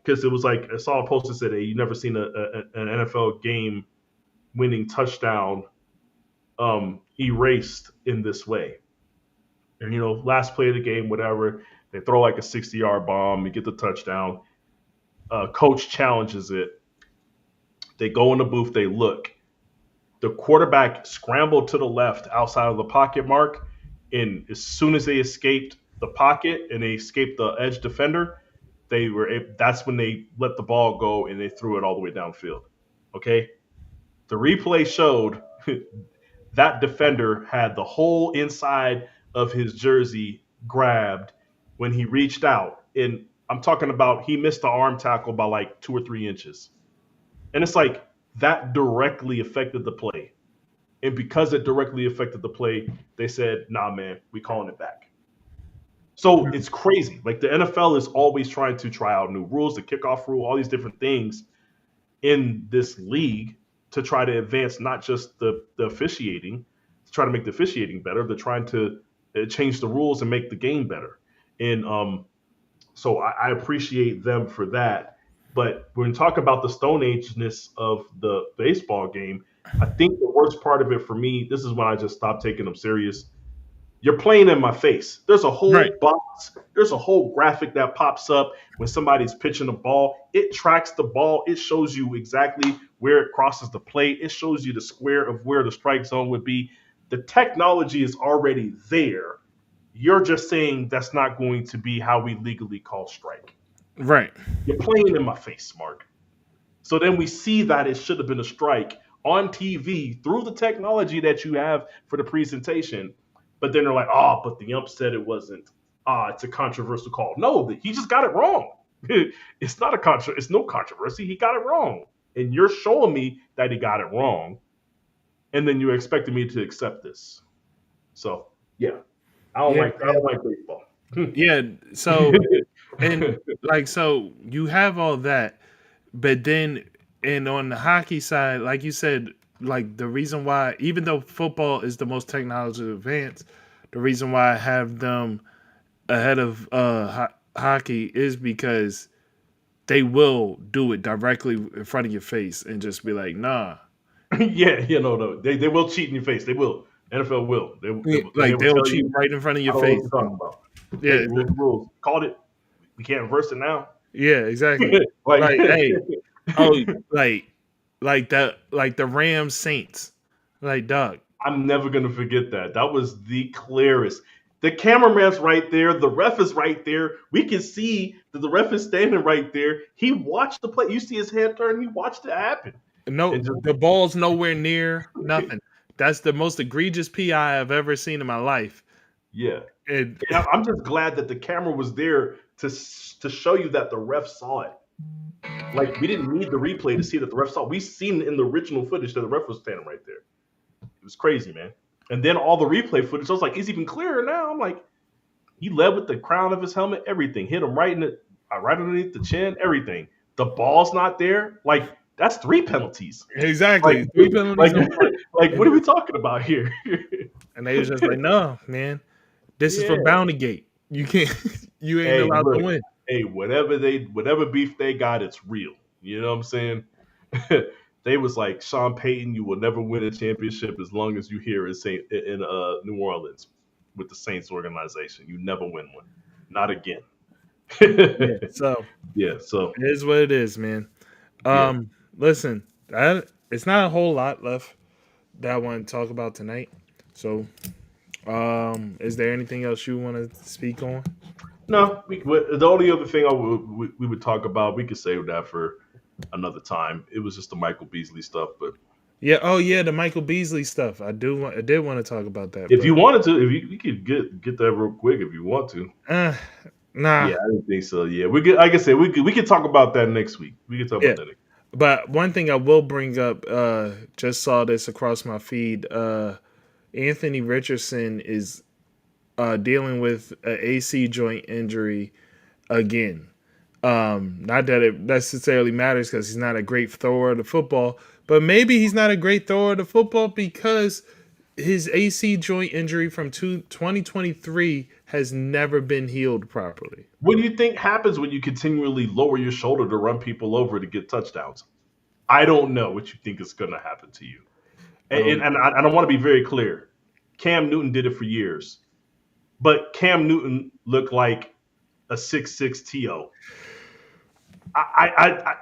because it was like I saw a post that said, "Hey, you never seen an NFL game winning touchdown erased in this way." And last play of the game, whatever, they throw like a 60-yard bomb, you get the touchdown. Coach challenges it. They go in the booth, they look. The quarterback scrambled to the left outside of the pocket mark, and as soon as they escaped the pocket and they escaped the edge defender, that's when they let the ball go and they threw it all the way downfield. Okay, the replay showed that defender had the whole inside of his jersey grabbed when he reached out, and I'm talking about he missed the arm tackle by like 2 or 3 inches, and it's like that directly affected the play. And because it directly affected the play, they said, "Nah, man, we calling it back." So it's crazy. Like the NFL is always trying to try out new rules, the kickoff rule, all these different things in this league to try to advance not just the officiating, to try to make the officiating better. They're trying to change the rules and make the game better. And so I appreciate them for that. But when we talk about the Stone Age-ness of the baseball game, I think the worst part of it for me, this is when I just stopped taking them serious. You're playing in my face. There's a Right. whole box, there's a whole graphic that pops up when somebody's pitching a ball. It tracks the ball. It shows you exactly where it crosses the plate. It shows you the square of where the strike zone would be. The technology is already there. You're just saying that's not going to be how we legally call strike. Right. You're playing in my face, Mark. So then we see that it should have been a strike on TV through the technology that you have for the presentation. But then they're like, "Oh, but the ump said it wasn't. Ah, it's a controversial call." No, he just got it wrong. It's not a it's no controversy. He got it wrong. And you're showing me that he got it wrong. And then you're expecting me to accept this. So yeah, Yeah. I don't like baseball. Yeah. So and so you have all that, but then and on the hockey side, like you said, like the reason why, even though football is the most technology advanced, the reason why I have them ahead of hockey is because they will do it directly in front of your face and just be like, nah. Yeah, no, they will cheat in your face. They will. NFL will. They Like will they'll tell cheat you, right in front of "I your don't know what face. you're talking about." Yeah, Hey, rules, rules. Called it. We can't reverse it now. yeah, exactly. Like, Like, hey, oh, like, like the Rams Saints, like, dog. I'm never gonna forget that. That was the clearest. The cameraman's right there. The ref is right there. We can see that the ref is standing right there. He watched the play. You see his head turn. He watched it happen. No, And just the ball's nowhere near nothing. That's the most egregious PI I've ever seen in my life. yeah, And And I'm just glad that the camera was there to show you that the ref saw it. Like we didn't need the replay to see that the ref saw it. We seen in the original footage that the ref was standing right there. It was crazy, man. And then all the replay footage, I was like, it's even clearer now. I'm like, he led with the crown of his helmet, everything. Hit him right in the right underneath the chin, everything. The ball's not there. Like that's three penalties. Like exactly 3 penalties like on play. like And, what are we talking about here? and they was just like, no, man, this is for Yeah. Bounty Gate. You can't, you ain't Hey, allowed to look. win. Hey, whatever beef they got, it's real. You know what I'm saying? They was like Sean Payton, you will never win a championship as long as you here in New Orleans with the Saints organization. You never win one, not again. Yeah. So Yeah. So it is what it is, man. yeah. Listen, that it's not a whole lot left that I want to talk about tonight. So, is there anything else you want to speak on? No, the only other thing we would talk about, we could save that for another time. It was just the Michael Beasley stuff, but Yeah. Oh, yeah, the Michael Beasley stuff. I did want to talk about that, if but you wanted to, if you we could get that real quick if you want to. uh, nah. Yeah, I didn't think so. Yeah, we could. Like I said, we could talk about that next week. We could talk Yeah. about that. Next But one thing I will bring up, just saw this across my feed. Anthony Richardson is dealing with an AC joint injury again. Not that it necessarily matters because he's not a great thrower of the football, but maybe he's not a great thrower of the football because his AC joint injury from 2023 has never been healed properly. What do you think happens when you continually lower your shoulder to run people over to get touchdowns? I don't know what you think is going to happen to you. And, Um, and I don't want to be very clear. Cam Newton did it for years, but Cam Newton looked like a 6'6" To.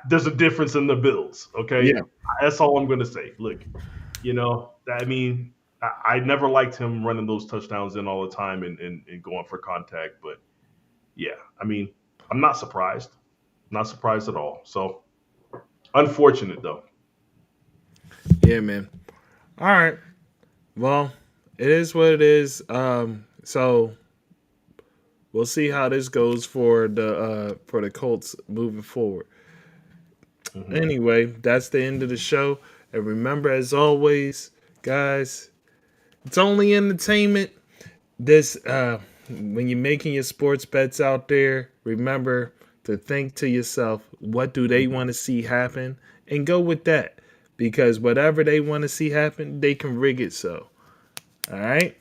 There's a difference in the builds. Okay, yeah, that's all I'm going to say. Look, I mean, I never liked him running those touchdowns in all the time and going for contact, but yeah, I mean, I'm not surprised. Not surprised at all. So unfortunate though. yeah, man. All right. Well, it is what it is. So we'll see how this goes for the Colts moving forward. Hmm. Anyway, that's the end of the show. And remember, as always, guys, it's only entertainment. This when you're making your sports bets out there, remember to think to yourself, what do they want to see happen, and go with that. Because whatever they want to see happen, they can rig it so. All right.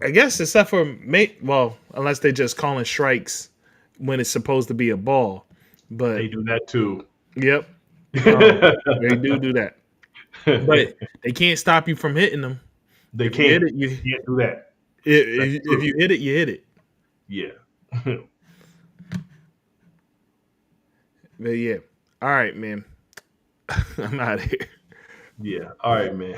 I guess except for well, unless they just calling strikes when it's supposed to be a ball. But They do that too. yep, they do that. But they can't stop you from hitting them. They If you hit can't. it, you Can't do that. That's if true. you hit it, you hit it. Yeah. But yeah, all right, man. I'm out of here. Yeah. All right, man.